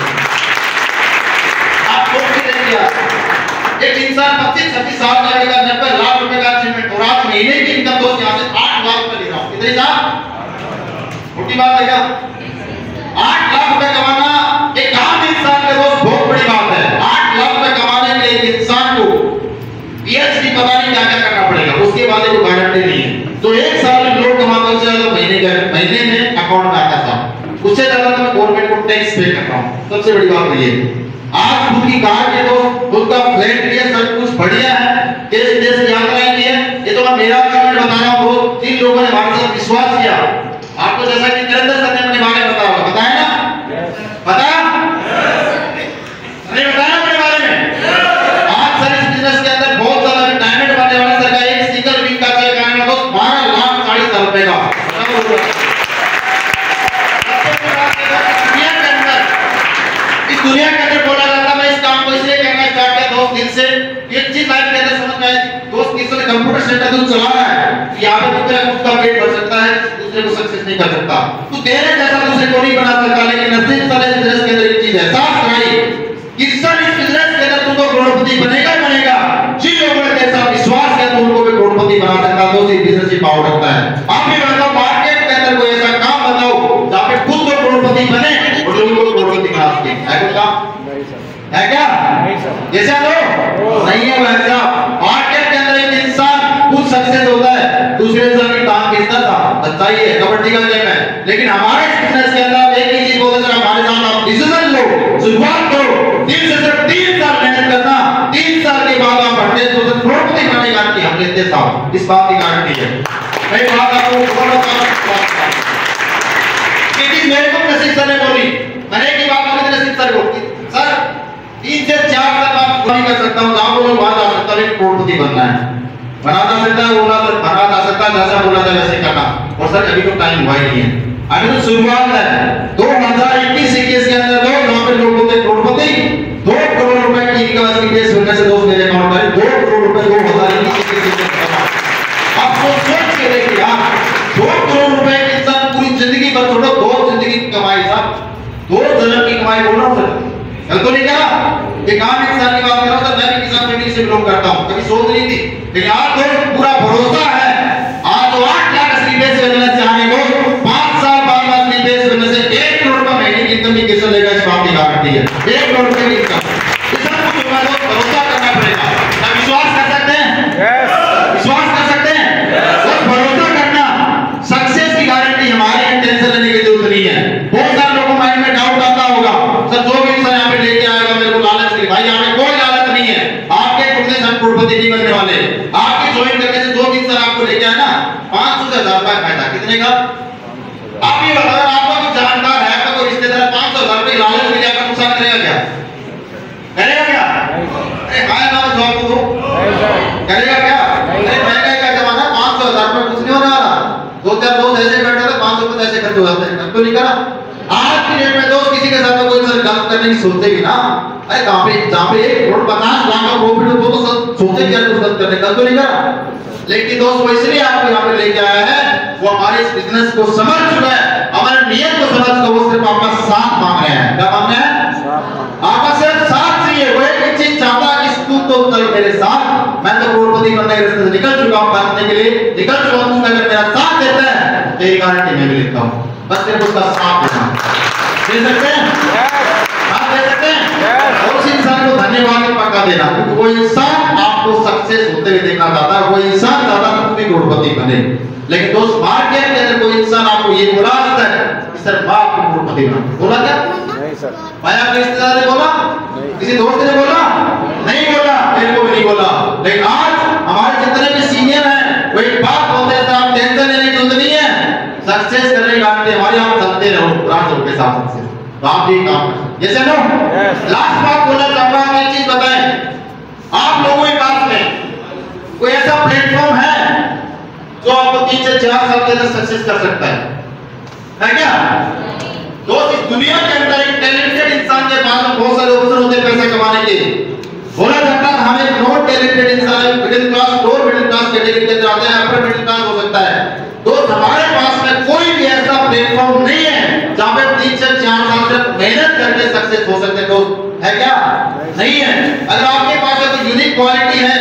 आप सोच के देखिए, एक इंसान 25-26 साल का लड़का 90 लाख रुपए का अचीवमेंट, और आज महीने की इनकम दोस्त यहाँ से 8 लाख रुपए ले रहा हूँ। कितनी साहब? छोटी बात है क्या? 8 लाख रुपए कमाना एक आम इंसान के दोस्त बहुत बड़ी बात है। 8 लाख रुपए कमाने के लिए एक इंसान को पीएचडी पता नहीं क्या क्या करना पड़ेगा, उसके बाद कोई गारंटी नहीं है। तो 1 साल में लोग कमाते हैं, ज्यादा महीने में अकाउंट में आता था, उससे ज्यादा तो मैं गवर्नमेंट को टैक्स पे करता हूँ। सबसे बड़ी बात ये आज खुद की कार के दोस्त, खुद का फ्लैट लिया, सब कुछ बढ़िया है, देश विदेश की यात्राएं की है। ये तो मैं मेरा अकाउंट बता रहा हूँ। जिन लोगों ने हमारे साथ विश्वास किया, आपको जैसा कि निरंतर सर ने अपने बारे में बताया ना, बताया नहीं, बताया अपने बारे में। आज सर इस बिजनेस के अंदर बहुत ज्यादा रिटायरमेंट बनने वाले सर का एक सिंगल वीक का चेक आया तो 12,40,000 रुपए का। इस दुनिया के अंदर बोला जाता, मैं इस काम को इसलिए करना स्टार्ट किया दोस्त दिल से। ये चीज लाइफ के अंदर समझ में आई दोस्त, किसी ने कंप्यूटर सेंटर तो चला रहा है, यहाँ पे दूसरा खुद का पेट भर सकता है, दूसरे को सक्सेस नहीं कर सकता, तो तेरे जैसा दूसरे को नहीं बना सकता। लेकिन नसीब साले बिजनेस के अंदर एक चीज है, साफ कराई किसान, इस बिजनेस के अंदर तुमको करोड़पति बनेगा ही बनेगा। जिन लोगों ने तेरे साथ विश्वास किया तो उनको भी करोड़पति बना सकता है। दोस्त बिजनेस की पावर रखता है। आप भी बताओ, मार्केट के अंदर कोई ऐसा काम बताओ जहाँ पे खुद को करोड़पति बने और लोगों को करोड़पति बना सके, है कोई काम? है क्या? जैसा तो नहीं है वैसा। मार्केट के अंदर एक इंसान खुद सक्सेस होता है, दूसरे इंसान की टांग खींचता था, अच्छा ही है, कबड्डी का गेम है। लेकिन हमारे बिजनेस के अंदर एक ही चीज बोलते हैं, हमारे साथ आप डिसीजन लो, शुरुआत करो, दिल से सिर्फ 3 साल मेहनत करना, 3 साल के बाद आप बढ़ते तो करोड़पति बनने की गारंटी हम लेते साहब, इस बात की गारंटी है। मैं बात आपको मेरे को नसीब सर ने बोली, मैंने की बात बोली नसीब सर को, सर 3 से 4 साल बाद नहीं कर सकता हूँ, जहाँ बोलो वहां जा सकता हूँ, करोड़पति बनना है, बना जा सकता है, बना जा सकता है, जैसा बोला था वैसे करना। और सर अभी तो टाइम हुआ ही नहीं है, अभी तो शुरुआत है। 2021 के अंदर लोग वहां पे लोग होते करोड़पति, 2 करोड़ रुपए की इनकम की बेस होने से दोस्त मेरे अकाउंट में 2 करोड़ रुपए 2021 आप सोच के देखिए, आप 2 करोड़ रुपए की इंसान पूरी जिंदगी भर छोड़ो, 2 जिंदगी की कमाई साहब, 2 जन्म की कमाई बोल रहा हूँ सर, गलत तो नहीं कहा। एक आम इंसान की बात कर रहा हूँ सर, मैं भी किसान फैमिली से बिलोंग करता हूँ, कभी सोच नहीं थी, लेकिन आज तो पूरा भरोसा है। आज तो 8 लाख असली बेस करने से आने को 5 साल बाद असली बेस करने से 1 करोड़ रुपए महीने की इनकम किसान लेगा, इस बात की गारंटी है। 1 करोड़ रुपए की इनकम, किसान को भरोसा करना पड़ेगा, भी ज्वाइन करने से 2-3 साल आपको लेके आए ना 500 से 1000 रुपए फायदा। कितने का? आप ये बताओ, आपका कोई जानकार है, आपका कोई रिश्तेदार 500,000 रुपए लालच में जाकर नुकसान करेगा क्या? करेगा क्या? अरे हाँ ना जवाब दो, करेगा क्या? अरे महंगाई का जमाना, 500,000 रुपए कुछ नहीं होने वाला। 2-4 दोस्त ऐसे बैठे थे, 500 रुपए ऐसे खर्च हो जाते हैं, तो नहीं करा। आज की डेट में दोस्त किसी के साथ कोई सर गलत करने की सोचते भी ना, अरे जहाँ पे 1,50,00,000 का प्रॉफिट हो तो सोचे क्या कुछ गलत करने का, तो नहीं करा। लेकिन दोस्त वो इसलिए आपको यहाँ पे लेके आया है, वो हमारे इस बिजनेस को समझ चुका है, हमारे नियत को समझ कर वो सिर्फ आपका साथ मांग रहे हैं। क्या मांग रहे हैं? आपका सिर्फ साथ चाहिए। वो एक चीज चाहता है कि तू तो चल मेरे साथ, मैं तो करोड़पति बनने के रास्ते से निकल चुका हूँ, बनने के लिए निकल चुका हूँ, अगर मेरा साथ देता है तेरी गारंटी मैं भी लेता हूँ, बस सिर्फ उसका साथ देना। दे सकते हैं? साथ दे सकते हैं? और उस इंसान को धन्यवाद पक्का देना, क्योंकि वो इंसान आपको सक्सेस होते हुए देखना चाहता है, वो इंसान चाहता है तुम भी करोड़पति बने। लेकिन दोस्त मार्केट के अंदर कोई इंसान आपको ये बोला कि सर मैं आपको करोड़पति बना, बोला क्या? नहीं सर। भाई आपके रिश्तेदार ने बोला? किसी दोस्त ने बोला? नहीं बोला, मेरे को भी नहीं बोला। लेकिन आज हमारे जितने भी सीनियर हैं वो एक बात बोलते हैं, आप टेंशन लेने की जरूरत नहीं है, सक्सेस करने की गारंटी हमारी, आप चलते रहो ब्रांच के साथ सक्सेस, तो आप भी काम करें। ये सुनो, लास्ट बात बोलना चाहूंगा, आप एक चीज बताएं, आप लोगों के पास में कोई ऐसा प्लेटफॉर्म है जो आपको 3 से 4 साल के अंदर सक्सेस कर सकता है क्या? दोस्त इस दुनिया के अंदर एक टैलेंटेड इंसान के पास में बहुत सारे ऑप्शन होते हैं पैसा कमाने के। बोला जाता है हम एक नॉन टैलेंटेड इंसान है, middle class, lower middle class category के अंदर आते हैं, अपर मिडिल क्लास हो सकता है। दोस्त हमारे पास में कोई भी ऐसा प्लेटफॉर्म नहीं है जहां पे 3 से 4 साल से मेहनत करके सक्सेस हो सकते हैं। दोस्त है क्या? नहीं है। अगर आपके पास कोई यूनिक क्वालिटी है,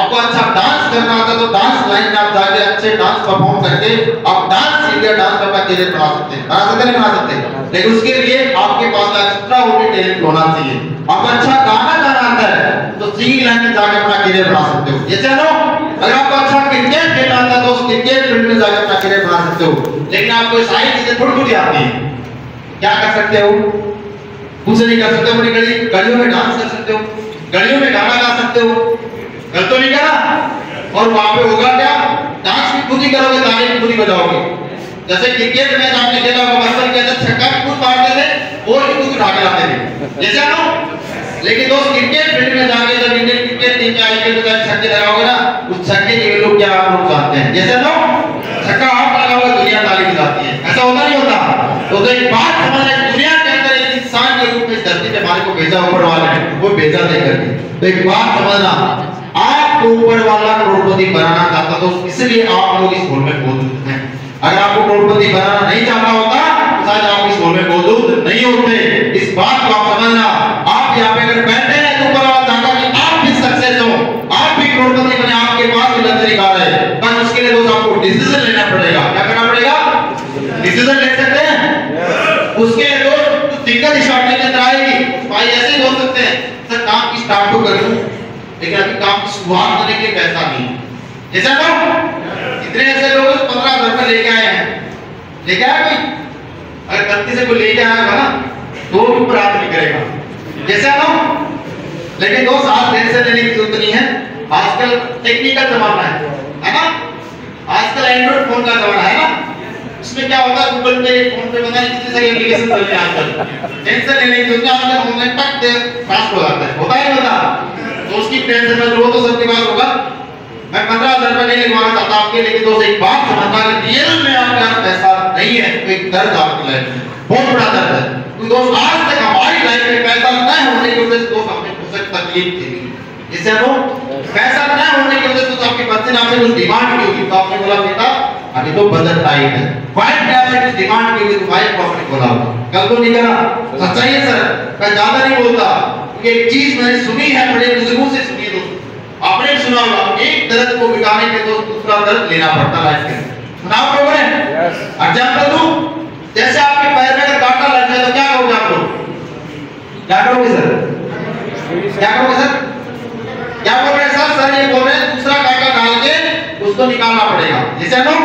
आपको अच्छा डांस करना आता है तो डांस लाइन में आप जाके अच्छे डांस परफॉर्म करके आप डांस इंडिया डांस का अपना करियर बना सकते हैं। बना सकते नहीं बना सकते? लेकिन उसके लिए आपके पास एक्स्ट्रा ऑर्डिनरी टैलेंट होना चाहिए। आपको अच्छा गाना गाना आता है तो सिंगिंग लाइन में जाके अपना करियर बना सकते हो। ये चलो, अगर आपको अच्छा क्रिकेट खेलना आता है तो उस क्रिकेट फील्ड में जाके अपना करियर बना सकते हो। लेकिन आपको सारी चीजें थोड़ी आती है, क्या कर सकते हो? कुछ नहीं कर सकते। अपनी गलियों में डांस कर सकते हो, गलियों में गाना गा सकते हो, गलत तो नहीं करा। और वहां पे होगा क्या? डांस भी खुद ही करोगे, ताली भी खुद ही बजाओगे। जैसे क्रिकेट मैच आपने खेला होगा, बचपन के अंदर छक्का भी खुद मारते थे, बॉल भी खुद उठा के लाते थे, जैसे ना। लेकिन दोस्त क्रिकेट फील्ड में जाके जब इंडियन क्रिकेट टीम में आएंगे तो जब छक्के लगाओगे ना, उस छक्के के लोग क्या आप लोग जानते हैं, जैसे ना छक्का आप लगाओगे दुनिया ताली बजाती है। ऐसा होता नहीं होता? तो एक बात समझना, दुनिया के अंदर एक इंसान के रूप में धरती पे हमारे को भेजा ऊपर वाले ने, वो भेजा नहीं करके। तो एक बात समझना, आपको ऊपर वाला करोड़पति बनाना चाहता तो इसलिए आप लोग इस होल में मौजूद हैं। अगर आपको करोड़पति बनाना नहीं चाहता होता तो शायद आप इस होल में मौजूद नहीं होते। इस बात को आप समझना। आप यहाँ पे अगर बैठे हैं तो ऊपर वाला चाहता कि आप भी सक्सेस हो, आप भी करोड़पति बने, आपके पास भी लग्जरी कार है, बस उसके लिए दोस्त आपको डिसीजन लेना पड़ेगा। क्या करना पड़ेगा? डिसीजन ले सकते हैं। उसके लिए दोस्त दिक्कत स्टार्टिंग के अंदर आएगी। भाई ऐसे ही बोल सकते हैं, सर काम की स्टार्ट तो कर लूं, लेकिन अभी काम की शुरुआत करने के लिए पैसा नहीं है। जैसा ना इतने ऐसे लोग 15,000 रुपए लेके आए हैं, लेके आया कोई? अगर गलती से कोई लेके आया होगा ना तो भी ऊपर हाथ नहीं करेगा, जैसा ना। लेकिन दोस्त आज टेंशन लेने की जरूरत नहीं है। आजकल टेक्निकल जमाना है ना? आजकल एंड्रॉइड फोन का जमाना है ना? उसमें क्या होता है, गूगल पे, फोन पे पता नहीं कितने सारे एप्लीकेशन चल रहे हैं आजकल। टेंशन लेने की जरूरत नहीं है, ऑनलाइन टक फास्ट हो जाता है। होता है नहीं होता? तो उसकी टेंशन में जो तो सबके पास होगा। मैं 15,000 रुपए नहीं लिखवाना चाहता आपके, लेकिन दोस्त एक बात समझना कि रियल में आपके पास पैसा नहीं है तो एक दर्द आपकी लाइफ में बहुत बड़ा दर्द है। तो दोस्त आज तक हमारी लाइफ में पैसा न होने की वजह से दोस्त हमने कुछ तकलीफ थी, इससे हम पैसा न होने की वजह से तो आपके बच्चे ने आपसे कुछ डिमांड की होगी, तो आपने बोला बेटा अभी तो बजट टाइट है, वाइफ ने आपसे कुछ डिमांड की होगी तो वाइफ को आपने बोला कल तो नहीं करा। सच्चाई है सर, मैं ज्यादा नहीं बोलता, क्योंकि एक चीज मैंने सुनी है, बड़े बुजुर्गों से सुनी है दोस्त, आपने सुना होगा, एक दर्द को मिटाने के तो दूसरा दर्द लेना पड़ता लाइफ के अंदर। सुनाओ लोगों ने? एग्जांपल दूं, जैसे आपके पैर में अगर कांटा लग जाए तो क्या करोगे आप लोग? क्या करोगे सर? क्या करोगे सर? क्या बोल रहे हैं सर? सर ये बोल रहे हैं दूसरा कांटा डाल के उसको निकालना पड़ेगा, जैसे नो।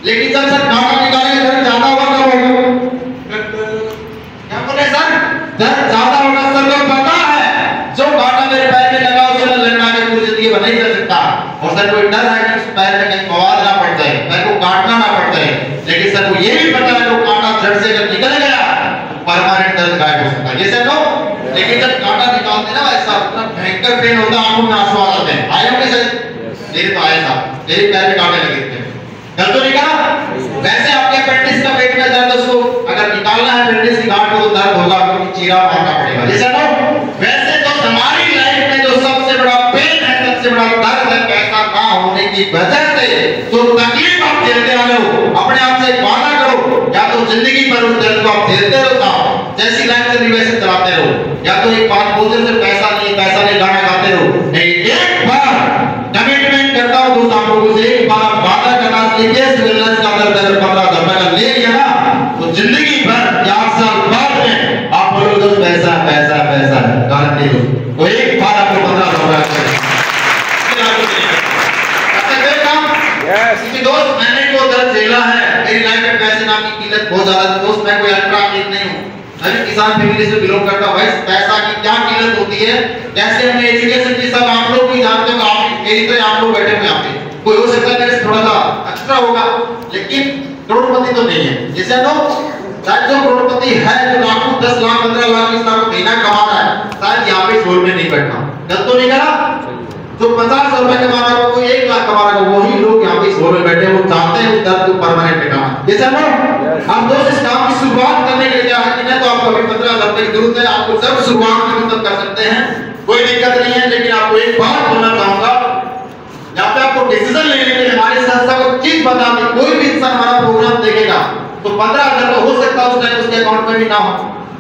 लेकिन जब सर कांटा निकालेंगे दर्द ज्यादा होगा कब होगा? क्या बोल रहे हैं सर? दर्द ज्यादा होगा। सर को पता है जो कांटा मेरे पैर में लगा उसे लगना है पूरी जिंदगी भर नहीं कर सकता। और सर को डर है कि उस पैर में कहीं बवाल ना पड़ जाए, पैर को काटना ना पड़ जाए, लेकिन सर को ये भी पता है वो कांटा जड़ से अगर निकल गया तो परमानेंट दर्द गायब हो सकता है। ये सर लो, लेकिन जब कांटा निकालते ना ऐसा उतना भयंकर पेन होता है, आंखों में आंसू आ जाते हैं। आए होंगे सर? मेरे तो आए साहब, मेरे पैर में कांटे लगे थे। गलत तो नहीं कहा? वैसे आपके अपेंडिक्स का पेट में दर्द, उसको अगर निकालना है अपेंडिक्स की गांठ को तो दर्द होगा, आपको चीरा मारना पड़ेगा। जैसे नो वैसे तो हमारी लाइफ में जो सबसे बड़ा पेन है, सबसे बड़ा दर्द है, पैसा ना होने की वजह से तो तकलीफ आप झेलते आ रहे हो, अपने आप से वादा करो या तो जिंदगी भर उस दर्द को आप झेलते रहो, जैसी लाइफ चल रही वैसे चलाते रहो, या तो एक बात बोलते रहो पैसा नहीं गाना गाते रहो। नहीं, एक बार कमिटमेंट करता हूं दोस्त आप लोगों से, एक बार आप वादा करना लीजिए वेलनेस का दर्द अगर 15,000 का ले लिया ना तो जिंदगी भर या 8 साल बाद में आप बोलोगे दोस्त पैसा पैसा पैसा गारंटी दो, तो एक बार आपको 15,000 का दोस्त मैंने को दर्द झेला है, मेरी लाइफ में पैसे नाम की कीमत बहुत ज्यादा है दोस्त। मैं कोई अल्ट्रा अमीर नहीं हूं, मैं भी किसान फैमिली से बिलोंग करता हूं। भाई पैसा की क्या कीमत होती है, कैसे हमने एजुकेशन की सब आप लोग भी जानते हो, आप मेरी तरह आप लोग बैठे हुए यहाँ पे, कोई हो सकता है मेरे से थोड़ा सा एक्स्ट्रा होगा लेकिन करोड़पति तो नहीं है। जैसे नो शायद जो करोड़पति है, जो लाखों 10 लाख 15 लाख 20 लाख महीना कमा रहा है, शायद यहाँ पे शोर में नहीं बैठना। गलत तो नहीं करा? जो 50 रुपए कमा रहा है, कोई 1 लाख कमा रहा है, वही लोग यहाँ पे शोर में बैठे, वो चाहते हैं दर्द को परमानेंट मिटाना। जैसे नो हम दोस्त इस काम की शुरुआत करने के लिए क्या है कि नहीं तो आपको अभी 15,000 रुपए की जरूरत है, आपको सब शुरुआत में मतलब कर सकते हैं, कोई दिक्कत नहीं है। लेकिन आपको एक बात बोलना चाहूंगा, यहाँ पे आपको डिसीजन लेने के लिए हमारी संस्था को चीज बता दी, कोई भी इंसान हमारा प्रोग्राम देखेगा तो 15,000 तो हो सकता है उस टाइम उसके अकाउंट में भी ना हो,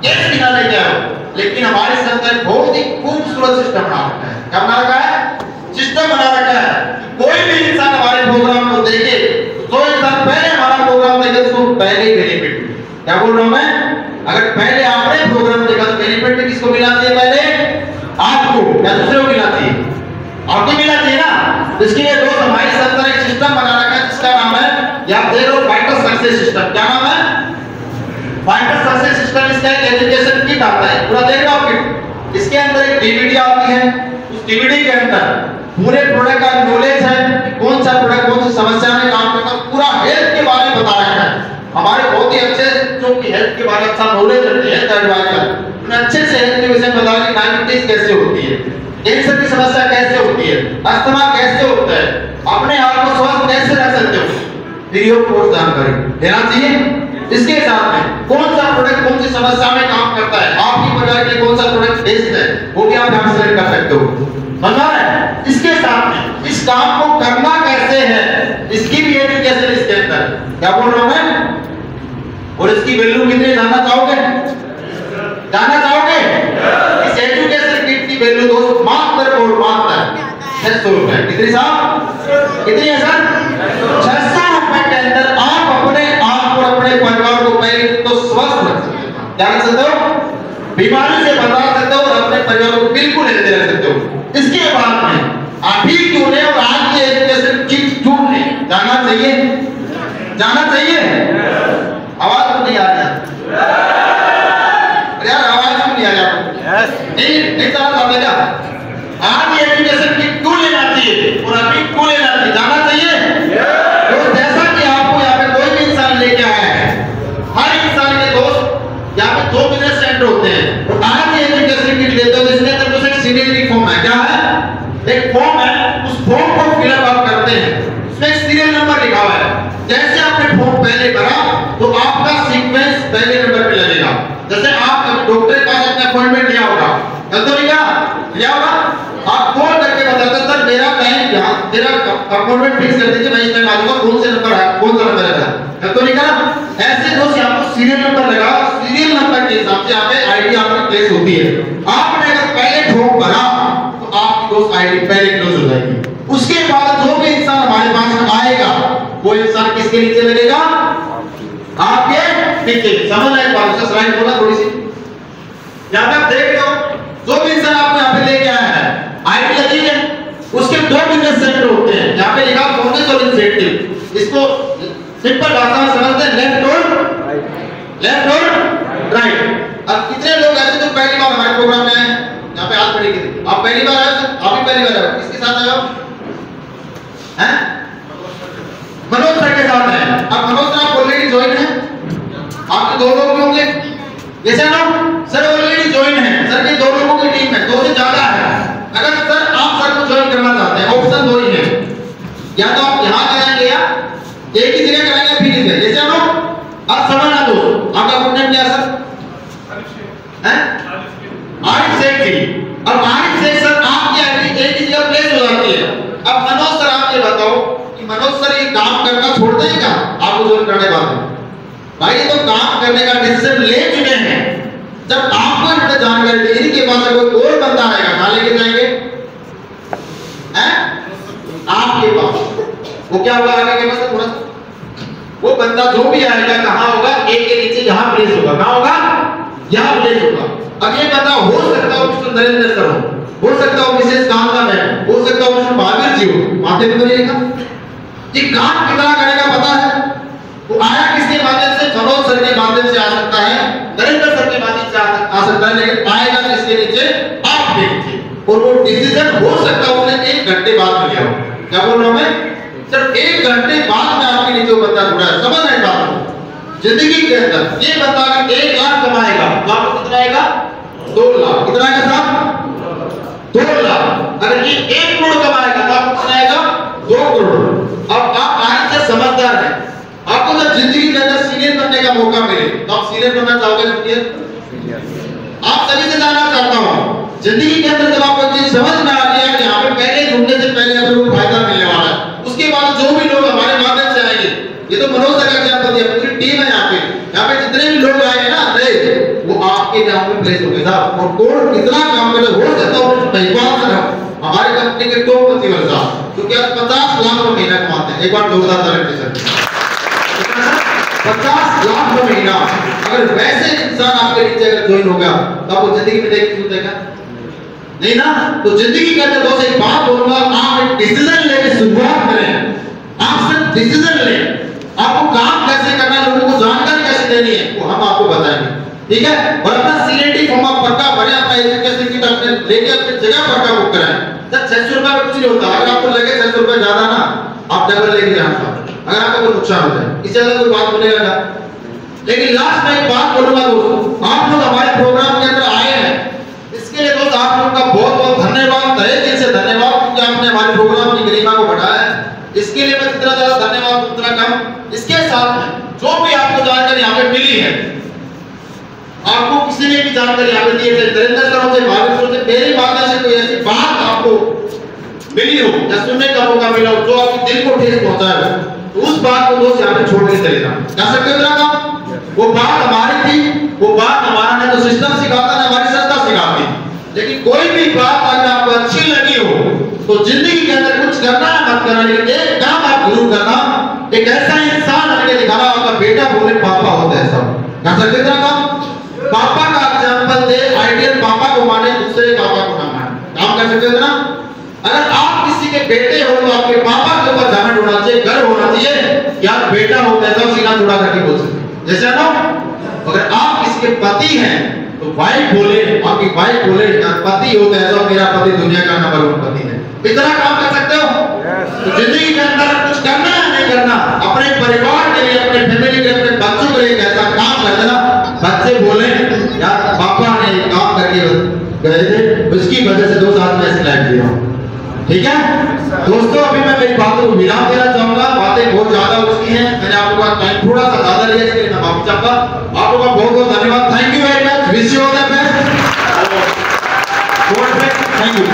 कैश भी ना लेके आओ, लेकिन हमारी संस्था ने बहुत ही खूबसूरत सिस्टम बना रखा है। क्या बना रखा है? सिस्टम बना रखा है। कोई भी इंसान हमारे प्रोग्राम को देखे तो इंसान पहले हमारा प्रोग्राम देखे उसको पहले ही बेनिफिट। क्या बोल रहा हूं मैं? अगर पहले आपने प्रोग्राम देखा तो बेनिफिट किसको मिलना चाहिए? पहले आपको या दूसरे को मिलना चाहिए? आपको मिलना चाहिए ना। इसके लिए दोस्त हमारी संस्था ने एक सिस्टम बना रखा है जिसका नाम है, या आप देख लो फाइटर सक्सेस सिस्टम। क्या नाम है? Fighter success system. इसका एक एजुकेशन किट आता है, पूरा देख लो आप किट। इसके अंदर एक डीवीडी आती है, उस डीवीडी के अंदर पूरे प्रोडक्ट का नॉलेज है, कौन सा प्रोडक्ट कौन सी समस्या में काम करता है, पूरा हेल्थ के बारे में बता रखा है। हमारे बहुत ही अच्छे जो कि हेल्थ के बारे में अच्छा नॉलेज रखते हैं एडवाइजर, उन्हें अच्छे से हेल्थ के विषय में बता रहे डायबिटीज कैसे होती है, कैंसर की समस्या कैसे होती है, अस्थमा कैसे होता है, अपने आप को स्वस्थ कैसे रख सकते हो, फ्री ऑफ कॉस्ट जानकारी देना चाहिए। इसके साथ में कौन सा प्रोडक्ट कौन सी समस्या में काम करता है, आपकी परिवार के कौन सा प्रोडक्ट बेस्ट है, वो भी आप यहाँ सेलेक्ट कर सकते हो। समझा है? इसके साथ में इस काम को करना कैसे है इसकी भी एजुकेशन इसके अंदर। क्या बोल रहा हूं मैं? और इसकी वैल्यू कितनी जानना चाहोगे? जानना चाहोगे? इस एजुकेशन किट की वैल्यू दोस्त मात्र 600 रुपए। कितनी साहब? कितनी है सर? 600 रुपए के अंदर आप अपने आप और अपने परिवार को पहले तो स्वस्थ रख सकते हो, क्या रख सकते हो? बीमारी से बचा सकते हो और अपने परिवार को बिल्कुल हेल्दी रख सकते हो। इसके बाद में अभी क्यों नहीं और आज की एजुकेशन किट क्यों नहीं जाना चाहिए? जाना चाहिए? आवाज तो नहीं आ रही यार, आवाज क्यों नहीं आ रही आपको? नहीं जाना चाहते क्या? आज एजुकेशन किट क्यों लेना चाहिए और अभी क्यों लेना चाहिए? जाना चाहिए? तो जैसा कि आपको यहाँ पे कोई भी इंसान लेके आया है, हर इंसान के दोस्त यहाँ पे 2 बिजनेस सेंटर होते हैं, और आज एजुकेशन किट लेते हो इसके अंदर जो सीरियल की फॉर्म है, क्या है? एक फॉर्म है, उस फॉर्म को फिलअप आप करते हैं, उसमें एक सीरियल नंबर लिखा हुआ है। जैसे आपने फॉर्म पहले भरा तो आपका सीक्वेंस पहले नंबर पे लगेगा। जैसे आप डॉक्टर के पास अपना अपॉइंटमेंट लिया होगा, तो लिया होगा, आप कॉल करके बताते सर मेरा टाइम यहाँ, मेरा अपॉइंटमेंट फिक्स कर दीजिए, मैं इस टाइम आ जाऊंगा, कौन से नंबर है, कौन सा नंबर है, तो लिखा। ऐसे दोस्त आपको सीरियल नंबर लगा, सीरियल नंबर के हिसाब से यहाँ पे आईडी आपकी प्लेस होती है। आपने अगर पहले फॉर्म भरा तो आपकी दोस्त आईडी पहले क्लोज हो जाएगी। उसके बाद जो भी इंसान हमारे पास आएगा वो इंसान किसके नीचे लगेगा? आपके नीचे। समझ आए बात? स्लाइड बोला थोड़ी सी, यहाँ पे आप देख रहे हो, जो भी इंसान आपको यहाँ पे लेके आया है आईडी लगी है, उसके 2 बिजनेस सेंटर होते हैं, यहाँ पे लिखा फोकस और इंसेंटिव। इसको सिंपल भाषा में समझते हैं, लेफ्ट और राइट। अब कितने लोग ऐसे जो पहली बार हमारे प्रोग्राम में आए? यहाँ पे हाथ खड़े कीजिए। आप पहली बार आए? आप भी पहली बार आए? किसके साथ आए हो? हैं? मनोज सर के साथ है। अब मनोज सर आप ऑलरेडी ज्वाइन है, आपके 2 लोग होंगे, जैसे ना सर ऑलरेडी ज्वाइन है, सर के 2 लोगों की टीम है, 2 से ज्यादा है। अगर सर आप सर को ज्वाइन करना चाहते हैं, ऑप्शन 2 ही है, या तो आप यहाँ कराएंगे या एक ही जगह कराएंगे फिर इसे। जैसे ना अब समझ ना दो, आपका फुल नेम क्या है सर? हैं? आरिफ शेख जी। अब आरिफ शेख सर आपकी आईडी एक ही जगह प्लेस हो जाती है। अब मनोज सर आप ये बताओ कि मनोज सर ये काम करना छोड़ देंगे आपको ज्वाइन करने के बाद? भाई ये तो काम करने का डिसीजन ले चुके हैं। जब आपको इन्होंने जानकारी दी, इनके पास कोई और बंदा आएगा, कहाँ लेके जाएंगे? हैं? आपके पास। वो क्या होगा आगे के पास? थोड़ा वो बंदा जो भी आएगा कहाँ होगा? एक के नीचे यहाँ प्लेस होगा। कहाँ होगा? यहाँ प्लेस होगा। अब ये बंदा हो सकता है मिस्टर नरेंद्र सर हो सकता है मिसेस कांता मैम, हो सकता है मिस्टर महावीर जी हो। माथे पे तो नहीं लिखा। ये काम कितना करेगा पता है? वो आया किसके माध्यम से? मनोज सर के माध्यम से आ सकता है, नरेंद्र सर के माध्यम से आ सकता है, लेकिन आएगा किसके नीचे? आपके नीचे। और वो डिसीजन हो सकता है उसने 1 घंटे बाद में लिया हो। क्या बोल रहा हूं मैं? सिर्फ 1 घंटे बाद में आपके नीचे वो बंदा जुड़ा है। समझ रहे बात को? जिंदगी के अंदर ये बंदा अगर 1 लाख कमाएगा तो आपको कितना आएगा? 2 लाख। कितना आएगा साहब? 2 लाख। अगर ये 1 करोड़ कमाएगा तो आपको कितना आएगा? 2 करोड़। अब आप आज से समझदार हैं, आपको जब जिंदगी के अंदर सीनियर बनने का मौका मिले तो आप सीनियर बनना चाहोगे? जूनियर? आप सभी से जानना चाहता हूं, जिंदगी के अंदर जब आपको चीज समझ में आ गया कि यहाँ पे पहले जुड़ने से पहले आपको फायदा मिलने वाला है, उसके बाद जो भी लोग हमारे माध्यम से आएंगे, ये तो मनोज सर का एग्जांपल दिया, पूरी टीम है यहाँ पे जितने भी लोग आएंगे ना नए, वो आपके नाम में प्लेस होंगे साहब। और कौन कितना काम करे हो सकता है महिमान सर हमारे कंपनी के टॉप प्रतिबल साहब, क्योंकि आज 50 लाख रुपए महीना कमाते हैं। एक बार जोरदार ताली दीजिए। 50 लाख रुपए महीना। अगर वैसे इंसान आपके नीचे अगर ज्वाइन होगा तो आपको जिंदगी में देगा नहीं ना? तो जिंदगी के अंदर दोस्त एक बात बोलूंगा, आप एक डिसीजन लेके शुरुआत करें। आप सिर्फ डिसीजन लें, आपको काम कैसे करना है, लोगों को जानकारी कैसे देनी है, वो हम आपको बताएंगे। ठीक है? और अपना सीएनटी फॉर्म आप पक्का भरें, अपना एजुकेशन किट अपने लेके अपनी जगह पक्का बुक कराएं। सर 600 रुपए में कुछ नहीं होता। अगर आपको लगे 600 रुपए ज्यादा ना, आप डबल लेके जाना। अगर आपको कोई नुकसान हो जाए, इससे ज्यादा कोई बात बोलेगा ना। लेकिन लास्ट में एक बात बोलूंगा दोस्तों, आप लोग हमारे प्रोग्राम के अंदर आए हैं, इसके लिए दोस्त आप लोगों का बहुत बहुत धन्यवाद, तहे दिल से धन्यवाद, क्योंकि आपने हमारे प्रोग्राम की गरिमा को बढ़ाया है। इसके लिए मैं जितना ज्यादा धन्यवाद उतना कम। इसके साथ में जो भी आपको जानकारी यहाँ पे मिली है, आपको किसी ने भी जानकारी यहाँ पे दी है, नरेंद्र सर से, महावीर सर से, मेरी माध्यम से कोई ऐसी बात आपको मिली हो या सुनने का मौका मिला हो जो आपके दिल को ठेस पहुंचाए हो, तो उस बात को दोस्त यहाँ पे छोड़ के चले जाओ। जा सकते हो ना? वो बात हमारी थी, वो बात हमारा ना तो सिस्टम सिखाता ना हमारी संस्था सिखाती। लेकिन कोई भी बात अगर आपको अच्छी लगी हो तो जिंदगी के अंदर कुछ करना है मत करना, लेकिन एक काम आप जरूर करना, एक ऐसा इंसान आगे दिखाना, आपका बेटा बोले पापा होता है सब। कर सकते थे काम? पापा का एग्जांपल दे, आइडियल पापा को माने, दूसरे पापा को ना माने। काम कर सकते थे ना? अगर आप किसी के बेटे हो तो आपके पापा के ऊपर घमंड होना चाहिए, गर्व होना चाहिए, यार बेटा होता है तो सीना थोड़ा करके बोल सकते। जैसे ना अगर आप किसी के पति हैं तो वाइफ बोले, आपकी वाइफ बोले यार पति होता है तो मेरा पति दुनिया का नंबर 1 पति है। इतना काम कर सकते हो? तो जिंदगी के अंदर कुछ करना है नहीं करना, अपने परिवार के लिए, अपने फैमिली के लिए, अपने बच्चों के लिए ऐसा काम कर देना, बच्चे बोले यार पापा ने काम करके गए थे, उसकी वजह से 2 साल में ऐसे लाइफ जी रहा हूं। ठीक है दोस्तों, अभी मैं मेरी बातों को विराम देना चाहूंगा। बातें बहुत ज्यादा हो चुकी हैं, मैंने आप लोगों का टाइम थोड़ा सा ज्यादा लिया, इसके लिए मैं माफी चाहूंगा। आप लोगों का बहुत बहुत धन्यवाद। Thank you very much. Wish you all the best. Thank you.